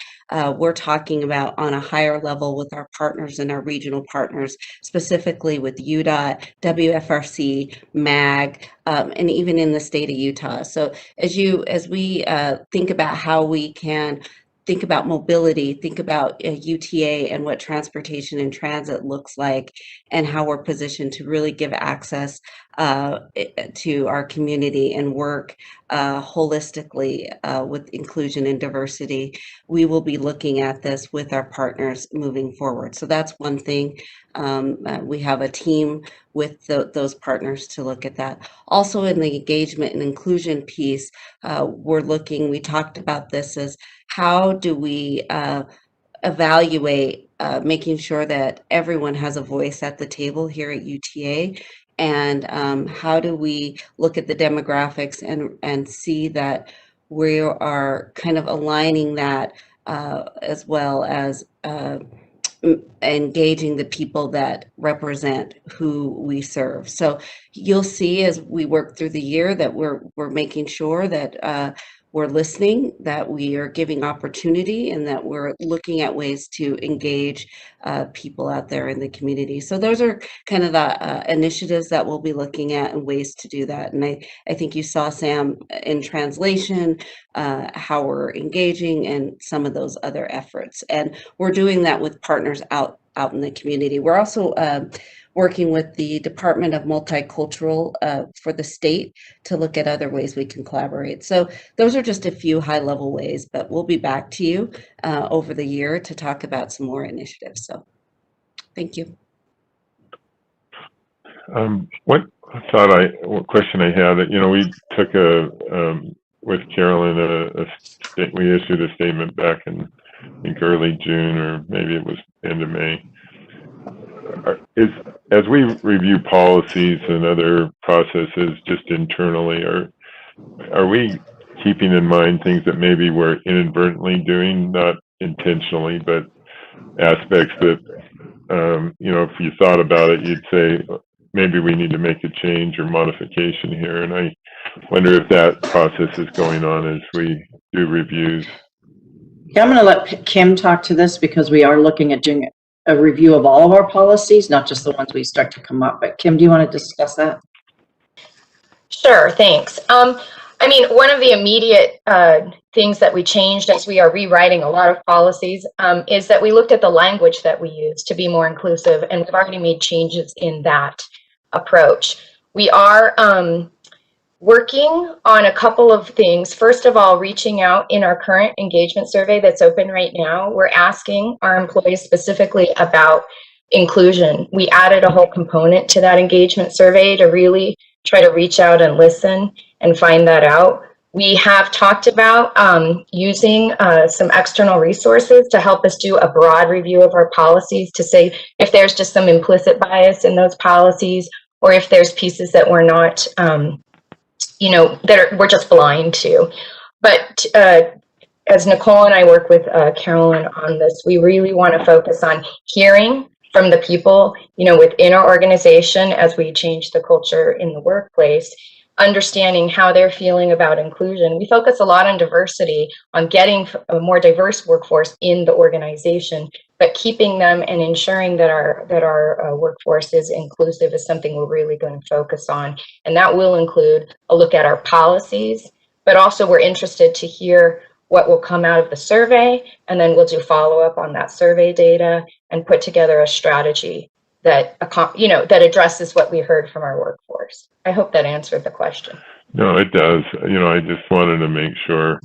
we're talking about on a higher level with our partners and our regional partners, specifically with UDOT, WFRC, MAG, and even in the state of Utah. So as we think about how we can think about mobility, think about UTA and what transportation and transit looks like, and how we're positioned to really give access to our community and work holistically with inclusion and diversity. We will be looking at this with our partners moving forward. So that's one thing. We have a team with those partners to look at that. Also in the engagement and inclusion piece, we talked about this as how do we evaluate making sure that everyone has a voice at the table here at UTA, and how do we look at the demographics and see that we are kind of aligning that as well as engaging the people that represent who we serve. So you'll see as we work through the year that we're making sure that we're listening, that we are giving opportunity, and that we're looking at ways to engage people out there in the community. So those are kind of the initiatives that we'll be looking at and ways to do that. And I think you saw, Sam, in translation, how we're engaging and some of those other efforts. And we're doing that with partners out in the community. We're also working with the Department of Multicultural for the state to look at other ways we can collaborate. So those are just a few high-level ways, but we'll be back to you over the year to talk about some more initiatives. So thank you. What question I had, we took with Carolyn, we issued a statement back in, I think, early June, or maybe it was end of May. As we review policies and other processes just internally, are we keeping in mind things that maybe we're inadvertently doing, not intentionally, but aspects that, if you thought about it, you'd say, maybe we need to make a change or modification here. And I wonder if that process is going on as we do reviews. Yeah, I'm going to let Kim talk to this because we are looking at doing a review of all of our policies, not just the ones we start to come up. But Kim, do you want to discuss that? Sure, thanks. One of the immediate things that we changed as we are rewriting a lot of policies is that we looked at the language that we use to be more inclusive, and we've already made changes in that approach. We are working on a couple of things. First of all, reaching out in our current engagement survey that's open right now, we're asking our employees specifically about inclusion. We added a whole component to that engagement survey to really try to reach out and listen and find that out. We have talked about using some external resources to help us do a broad review of our policies to say if there's just some implicit bias in those policies, or if there's pieces that we're not we're just blind to. But as Nicole and I work with Carolyn on this, we really want to focus on hearing from the people, within our organization as we change the culture in the workplace, understanding how they're feeling about inclusion. We focus a lot on diversity, on getting a more diverse workforce in the organization, but keeping them and ensuring that our workforce is inclusive is something we're really going to focus on. And that will include a look at our policies, but also we're interested to hear what will come out of the survey, and then we'll do follow-up on that survey data and put together a strategy that that addresses what we heard from our workforce. I hope that answered the question. No, it does. I just wanted to make sure.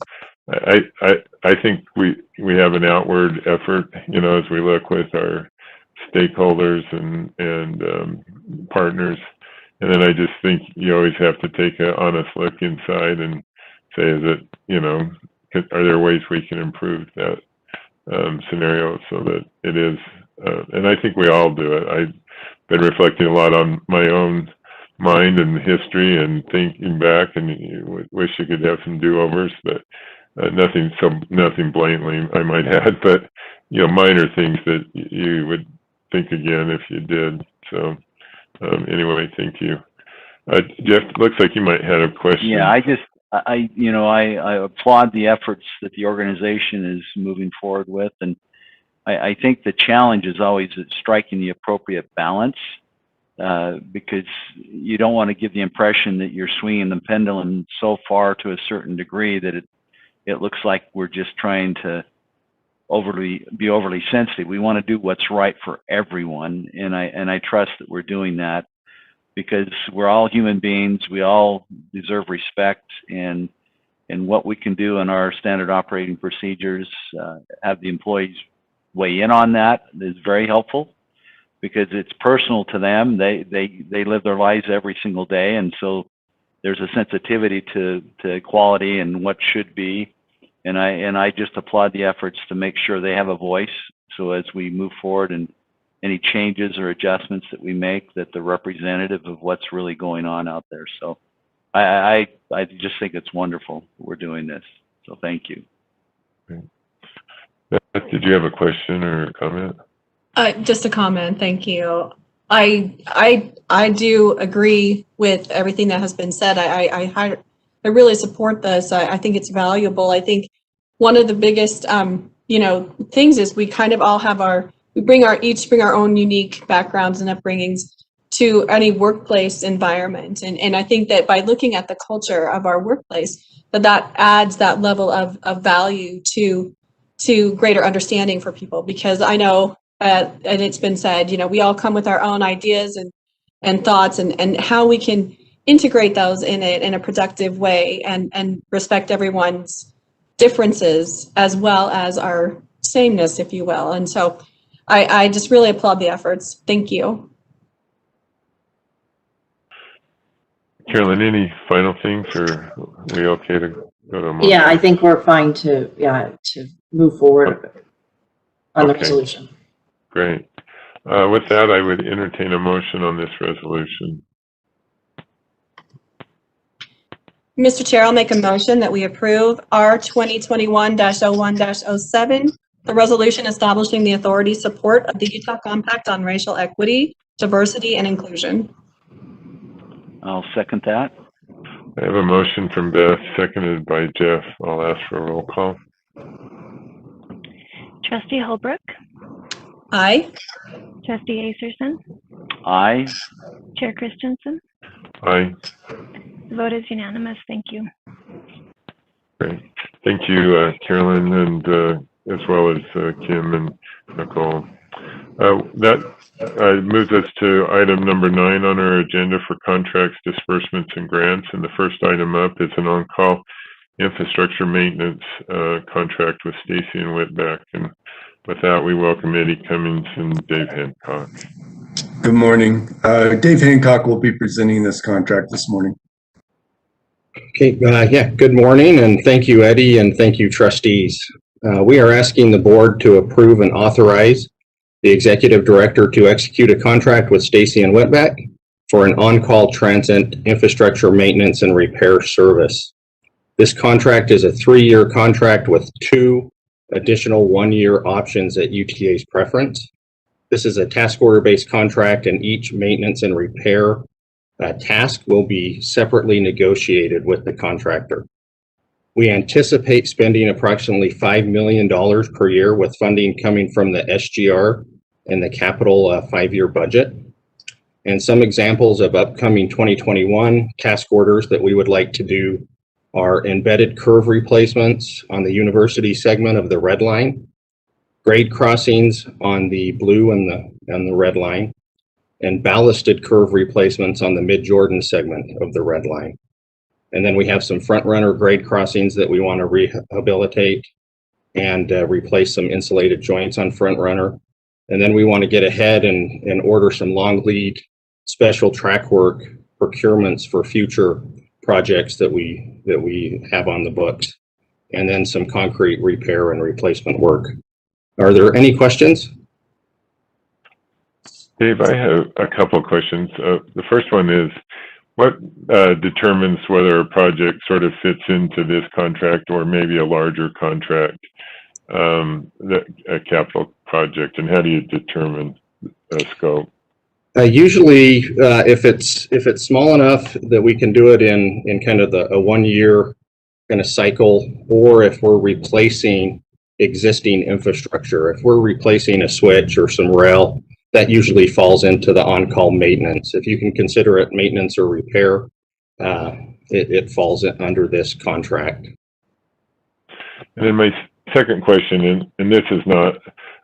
I think we have an outward effort, as we look with our stakeholders and partners, and then I just think you always have to take an honest look inside and say, is it, are there ways we can improve that scenario so that it is, and I think we all do it. I've been reflecting a lot on my own mind and history and thinking back, and you wish you could have some do-overs, but nothing blatantly, I might add, but minor things that you would think again if you did. So anyway, thank you. Jeff, looks like you might have a question. Yeah, I applaud the efforts that the organization is moving forward with, and I think the challenge is always striking the appropriate balance, because you don't want to give the impression that you're swinging the pendulum so far to a certain degree that it looks like we're just trying to be overly sensitive. We want to do what's right for everyone, and I trust that we're doing that, because we're all human beings. We all deserve respect, and what we can do in our standard operating procedures, have the employees weigh in on that is very helpful, because it's personal to them. They live their lives every single day, and so there's a sensitivity to equality and what should be, and I just applaud the efforts to make sure they have a voice, so as we move forward and any changes or adjustments that we make, that they're representative of what's really going on out there. So I just think it's wonderful that we're doing this. So thank you. Did you have a question or a comment? Just a comment, thank you. I do agree with everything that has been said. I really support this. I think it's valuable. I think one of the biggest, things is we kind of all have each bring our own unique backgrounds and upbringings to any workplace environment. And I think that by looking at the culture of our workplace, that adds that level of value to greater understanding for people, because I know, and it's been said, we all come with our own ideas and thoughts and how we can integrate those in a productive way and respect everyone's differences as well as our sameness, if you will. And so I just really applaud the efforts. Thank you. Carolyn, any final things, or are we okay to go to a motion? Yeah, I think we're fine to move forward on the resolution. Great. With that, I would entertain a motion on this resolution. Mr. Chair, I'll make a motion that we approve R 2021-01-07, the resolution establishing the authority support of the Utah Compact on Racial Equity, Diversity, and Inclusion. I'll second that. I have a motion from Beth, seconded by Jeff. I'll ask for a roll call. Trustee Holbrook, Aye. Trustee Acerson, Aye. Chair Christensen. Aye. The vote is unanimous. Thank you. Great. Thank you, Carolyn, and as well as Kim and Nicole. That moves us to item number 9 on our agenda for contracts, disbursements, and grants. And the first item up is an on-call infrastructure maintenance contract with Stacy and Whitbeck. And with that, we welcome Eddie Cummings and Dave Hancock. Good morning. Dave Hancock will be presenting this contract this morning. Okay, good morning, and thank you, Eddie, and thank you, trustees. We are asking the board to approve and authorize the executive director to execute a contract with Stacy and Whitbeck for an on-call transit infrastructure maintenance and repair service. This contract is a 3-year contract with 2 additional 1-year options at UTA's preference. This is a task order-based contract, and each maintenance and repair task will be separately negotiated with the contractor. We anticipate spending approximately $5 million per year, with funding coming from the SGR and the capital 5-year budget. And some examples of upcoming 2021 task orders that we would like to do are embedded curve replacements on the university segment of the red line, grade crossings on the blue and the red line, and ballasted curve replacements on the mid-Jordan segment of the red line. And then we have some front runner grade crossings that we want to rehabilitate and replace some insulated joints on front runner. And then we want to get ahead and order some long lead special track work procurements for future projects that we have on the books, and then some concrete repair and replacement work. Are there any questions? Dave, I have a couple of questions. The first one is, what determines whether a project sort of fits into this contract or maybe a larger contract, a capital project, and how do you determine scope? Usually, if it's small enough that we can do it in kind of a 1-year kind of cycle, or if we're replacing existing infrastructure, if we're replacing a switch or some rail, that usually falls into the on-call maintenance. If you can consider it maintenance or repair, it falls under this contract. And then my second question, and this is not,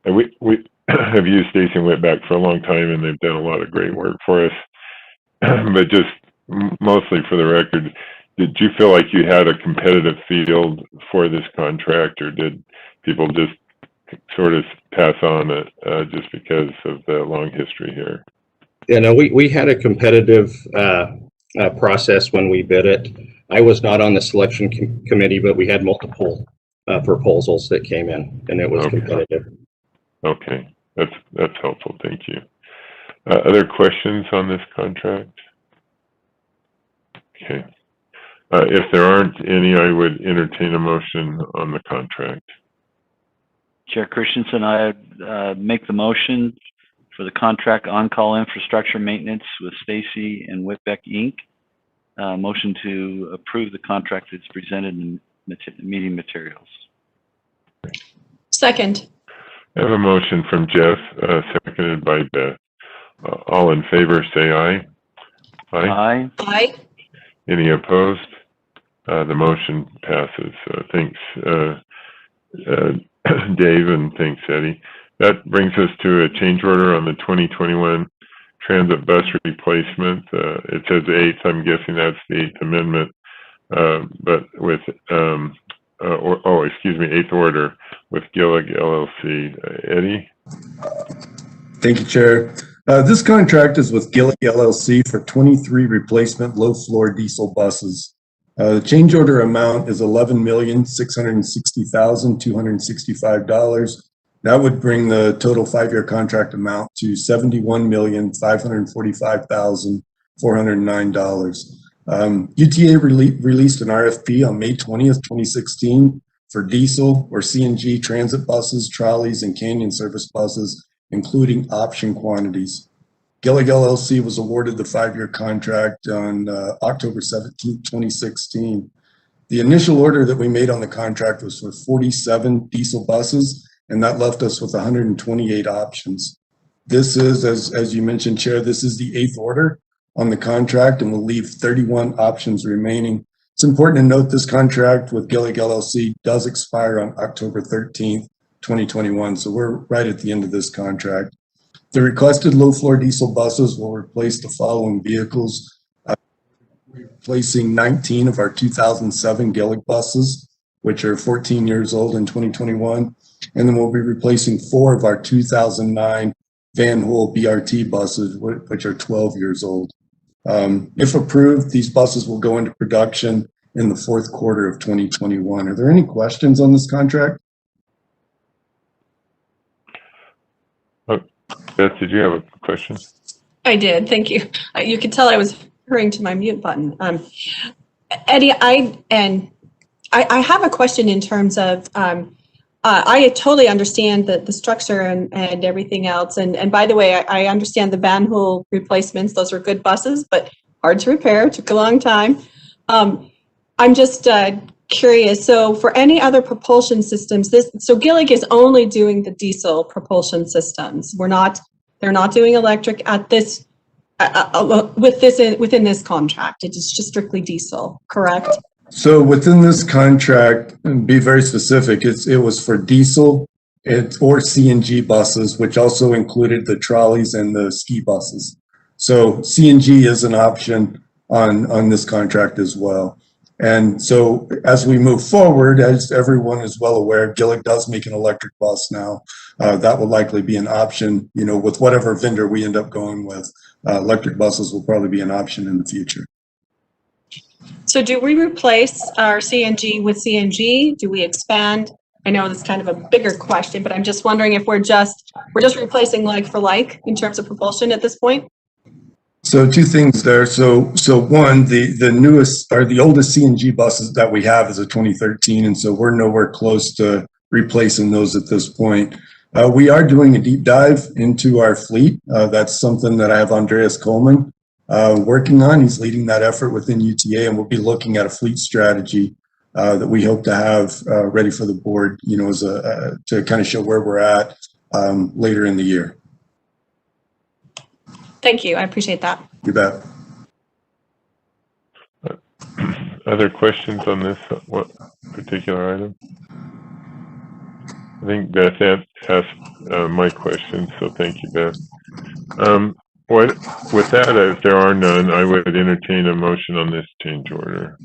we have used Stacy and Whitbeck for a long time, and they've done a lot of great work for us. But just mostly for the record, did you feel like you had a competitive field for this contract, or did people just sort of pass on it just because of the long history here? Yeah, no, we had a competitive process when we bid it. I was not on the selection committee, but we had multiple proposals that came in, and it was competitive. Okay, that's helpful. Thank you. Other questions on this contract? Okay. If there aren't any, I would entertain a motion on the contract. Chair Christensen, I make the motion for the contract on-call infrastructure maintenance with Stacy and Whitbeck, Inc. motion to approve the contract that's presented in meeting materials. Second. I have a motion from Jeff, seconded by Beth. All in favor, say aye. Aye. Aye. Any opposed? The motion passes. Thanks, Dave, and thanks, Eddie. That brings us to a change order on the 2021 transit bus replacement. It says 8th. I'm guessing that's the 8th amendment, but with, excuse me, 8th order with Gillig LLC. Eddie? Thank you, Chair. This contract is with Gillig LLC for 23 replacement low-floor diesel buses. The change order amount is $11,660,265. That would bring the total 5-year contract amount to $71,545,409. UTA released an RFP on May 20th, 2016 for diesel or CNG transit buses, trolleys, and canyon service buses, including option quantities. Gillig LLC was awarded the 5-year contract on October 17, 2016. The initial order that we made on the contract was for 47 diesel buses, and that left us with 128 options. This is, as you mentioned, Chair, this is the 8th order on the contract, and will leave 31 options remaining. It's important to note this contract with Gillig LLC does expire on October 13th, 2021, so we're right at the end of this contract. The requested low-floor diesel buses will replace the following vehicles, replacing 19 of our 2007 Gillig buses, which are 14 years old in 2021, and then we'll be replacing 4 of our 2009 Van Hool BRT buses, which are 12 years old. If approved, these buses will go into production in the 4th quarter of 2021. Are there any questions on this contract? Beth, did you have a question? I did. Thank you. You could tell I was hurrying to my mute button. Eddie, I have a question in terms of, I totally understand the structure and everything else. And by the way, I understand the Van Hool replacements. Those are good buses, but hard to repair. Took a long time. I'm just curious. So for any other propulsion systems, so Gillig is only doing the diesel propulsion systems. They're not doing electric at this within this contract. It is just strictly diesel, correct? So within this contract, and be very specific, it was for diesel or CNG buses, which also included the trolleys and the ski buses. So CNG is an option on this contract as well. And so as we move forward, as everyone is well aware, Gillig does make an electric bus now. That will likely be an option, with whatever vendor we end up going with. Electric buses will probably be an option in the future. So do we replace our CNG with CNG? Do we expand? I know that's kind of a bigger question, but I'm just wondering if we're just replacing like for like in terms of propulsion at this point? So 2 things there. So one, the newest or the oldest CNG buses that we have is a 2013, and so we're nowhere close to replacing those at this point. We are doing a deep dive into our fleet. That's something that I have Andreas Coleman working on. He's leading that effort within UTA, and we'll be looking at a fleet strategy that we hope to have ready for the board, as to kind of show where we're at later in the year. Thank you. I appreciate that. You bet. Other questions on this particular item? I think Beth asked my question, so thank you, Beth. With that, if there are none, I would entertain a motion on this change order.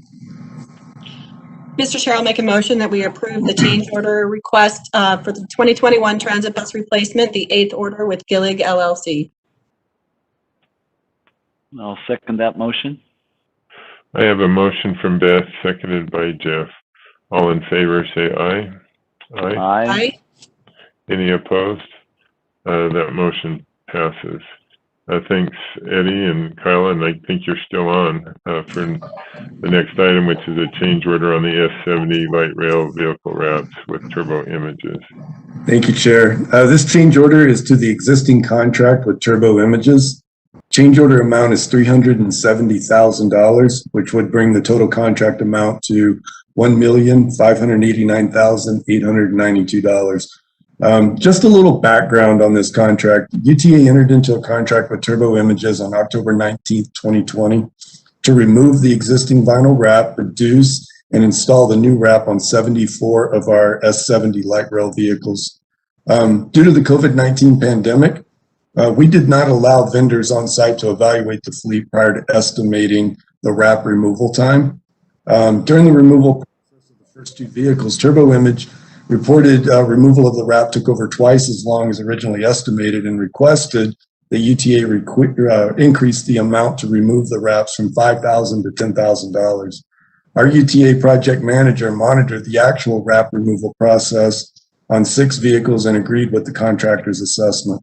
Mr. Chair, I'll make a motion that we approve the change order request for the 2021 transit bus replacement, the 8th order with Gillig LLC. I'll second that motion. I have a motion from Beth, seconded by Jeff. All in favor, say aye. Aye. Aye. Any opposed? That motion passes. Thanks, Eddie and Kyla, and I think you're still on for the next item, which is a change order on the S70 light rail vehicle wraps with turbo images. Thank you, Chair. This change order is to the existing contract with Turbo Images. Change order amount is $370,000, which would bring the total contract amount to $1,589,892. Just a little background on this contract. UTA entered into a contract with Turbo Images on October 19th, 2020 to remove the existing vinyl wrap, reduce and install the new wrap on 74 of our S70 light rail vehicles. Due to the COVID-19 pandemic, we did not allow vendors on site to evaluate the fleet prior to estimating the wrap removal time. During the removal process of the first two vehicles, Turbo Image reported removal of the wrap took over twice as long as originally estimated and requested that UTA increase the amount to remove the wraps from $5,000 to $10,000. Our UTA project manager monitored the actual wrap removal process on 6 vehicles and agreed with the contractor's assessment.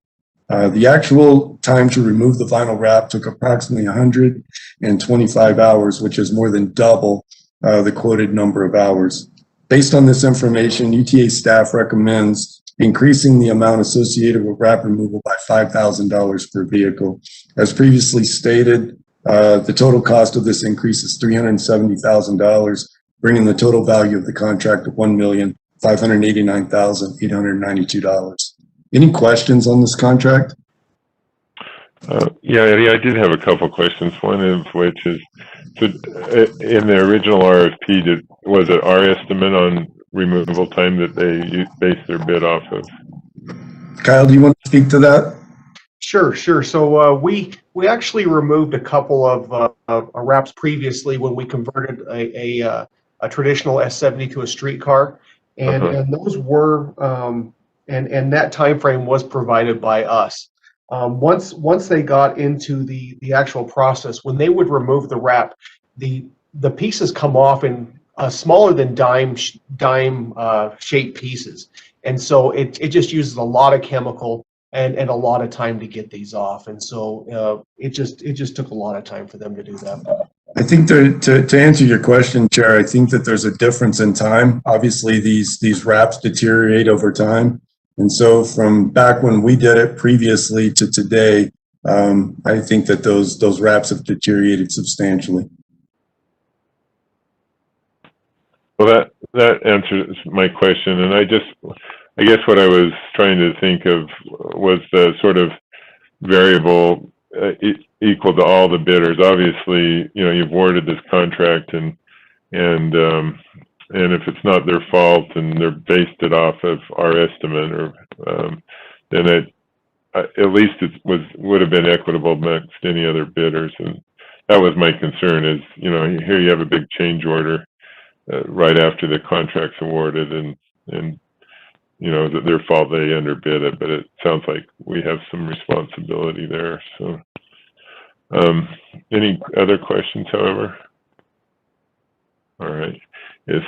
The actual time to remove the vinyl wrap took approximately 125 hours, which is more than double the quoted number of hours. Based on this information, UTA staff recommends increasing the amount associated with wrap removal by $5,000 per vehicle. As previously stated, the total cost of this increase is $370,000, bringing the total value of the contract to $1,589,892. Any questions on this contract? Yeah, Eddie, I did have a couple questions. One of which is, so in the original RFP, was it our estimate on removal time that they based their bid off of? Kyle, do you want to speak to that? Sure. So we actually removed a couple of wraps previously when we converted a traditional S70 to a streetcar, and those were and that time frame was provided by us. Once they got into the actual process, when they would remove the wrap, the pieces come off in smaller than dime shaped pieces, and so it just uses a lot of chemical and a lot of time to get these off, and so it just took a lot of time for them to do that. I think to answer your question, Chair, I think that there's a difference in time. Obviously, these wraps deteriorate over time. And so from back when we did it previously to today, I think that those wraps have deteriorated substantially. Well, that answers my question. And I guess what I was trying to think of was the sort of variable equal to all the bidders. Obviously, you've awarded this contract and if it's not their fault and they're based it off of our estimate, or then at least would have been equitable amongst any other bidders. And that was my concern. Is here you have a big change order right after the contract's awarded, and is it their fault they underbid it? But it sounds like we have some responsibility there. So, any other questions? However, all right.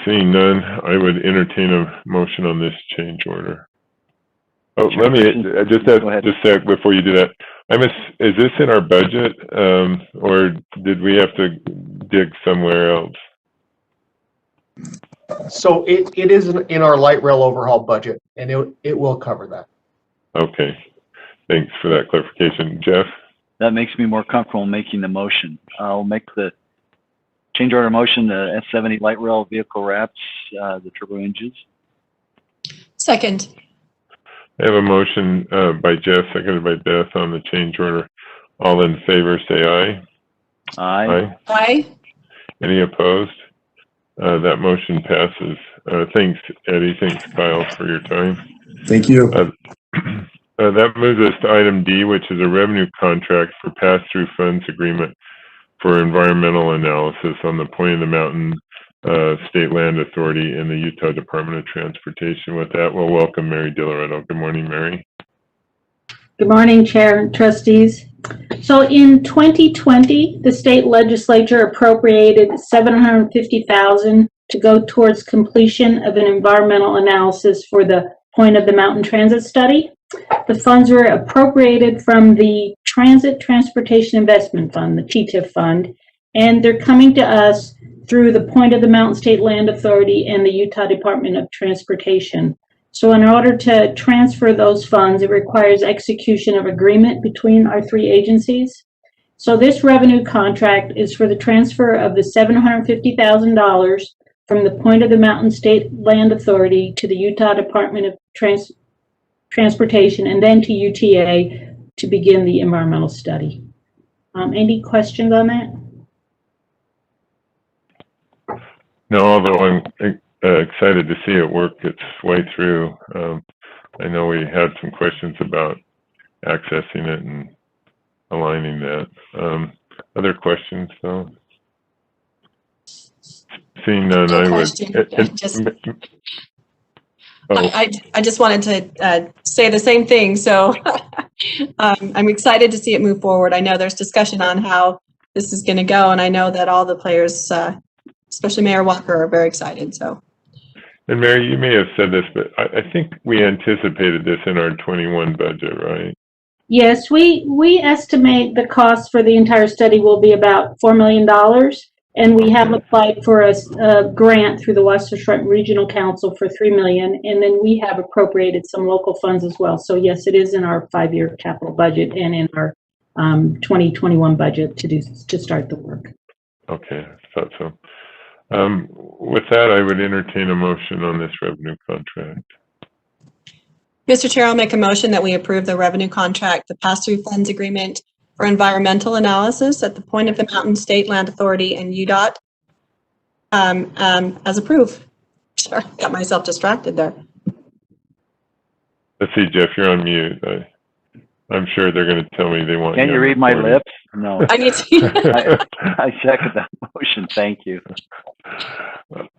Seeing none, I would entertain a motion on this change order. Oh, let me just ask before you do that. Is this in our budget, or did we have to dig somewhere else? So it is in our light rail overhaul budget, and it will cover that. Okay, thanks for that clarification, Jeff. That makes me more comfortable making the motion. I'll make the change order motion, the S70 light rail vehicle wraps, the turbo engines. Second. I have a motion by Jeff, seconded by Beth on the change order. All in favor, say aye. Aye. Aye. Any opposed? That motion passes. Thanks, Eddie. Thanks, Kyle, for your time. Thank you. That moves us to item D, which is a revenue contract for pass-through funds agreement for environmental analysis on the Point of the Mountain State Land Authority and the Utah Department of Transportation. With that, we'll welcome Mary Dillaretto. Good morning, Mary. Good morning, Chair and trustees. So in 2020, the state legislature appropriated $750,000 to go towards completion of an environmental analysis for the Point of the Mountain Transit Study. The funds were appropriated from the Transit Transportation Investment Fund, the TTIF fund, and they're coming to us through the Point of the Mountain State Land Authority and the Utah Department of Transportation. So in order to transfer those funds, it requires execution of agreement between our three agencies. So this revenue contract is for the transfer of the $750,000 from the Point of the Mountain State Land Authority to the Utah Department of Transportation and then to UTA to begin the environmental study. Any questions on that? No, although I'm excited to see it work its way through. I know we had some questions about accessing it and aligning that. Other questions, though? Seeing none, I would. I just wanted to say the same thing. So I'm excited to see it move forward. I know there's discussion on how this is going to go, and I know that all the players, especially Mayor Walker, are very excited. So. And Mary, you may have said this, but I think we anticipated this in our 21 budget, right? Yes, we estimate the cost for the entire study will be about $4 million. And we have applied for a grant through the Western Front Regional Council for $3 million, and then we have appropriated some local funds as well. So yes, it is in our 5-year capital budget and in our 2021 budget to start the work. Okay, I thought so. With that, I would entertain a motion on this revenue contract. Mr. Chair, I'll make a motion that we approve the revenue contract, the pass-through funds agreement for environmental analysis at the Point of the Mountain State Land Authority and UDOT as approved. Sorry, got myself distracted there. Let's see, Jeff, you're on mute. I'm sure they're going to tell me they want. Can you read my lips? No. I need to. I second that motion. Thank you. I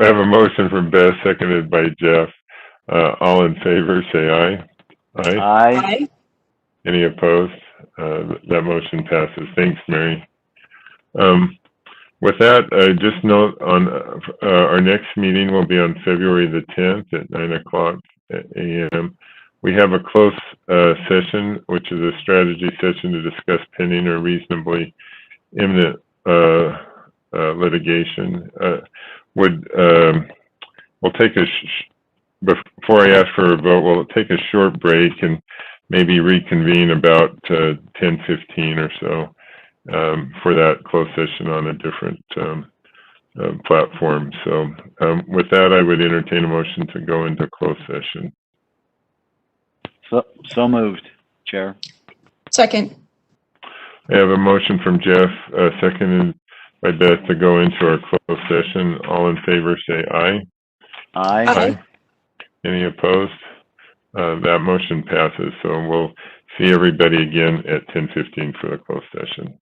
have a motion from Beth, seconded by Jeff. All in favor, say aye. Aye. Aye. Any opposed? That motion passes. Thanks, Mary. With that, just note on our next meeting will be on February the 10th at 9:00 a.m. We have a closed session, which is a strategy session to discuss pending or reasonably imminent litigation. We'll take before I ask for a vote, we'll take a short break and maybe reconvene about 10:15 or so for that closed session on a different platform. So with that, I would entertain a motion to go into closed session. So moved, Chair. Second. I have a motion from Jeff, seconded by Beth to go into our closed session. All in favor, say aye. Aye. Aye. Any opposed? That motion passes. So we'll see everybody again at 10:15 for the closed session.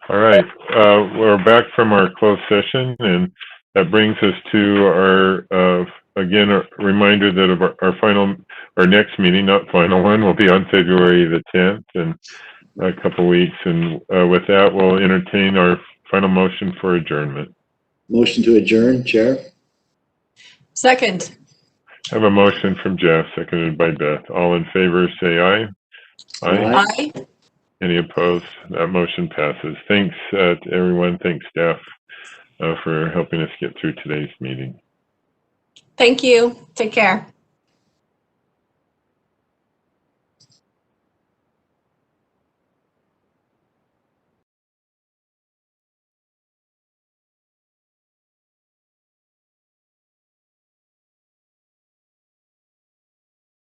All right, we're back from our closed session, and that brings us to our, again, a reminder that our next meeting, not final one, will be on February the 10th in a couple weeks. And with that, we'll entertain our final motion for adjournment. Motion to adjourn, Chair. Second. I have a motion from Jeff, seconded by Beth. All in favor, say aye. Aye. Aye. Any opposed? That motion passes. Thanks to everyone. Thanks, staff, for helping us get through today's meeting. Thank you. Take care.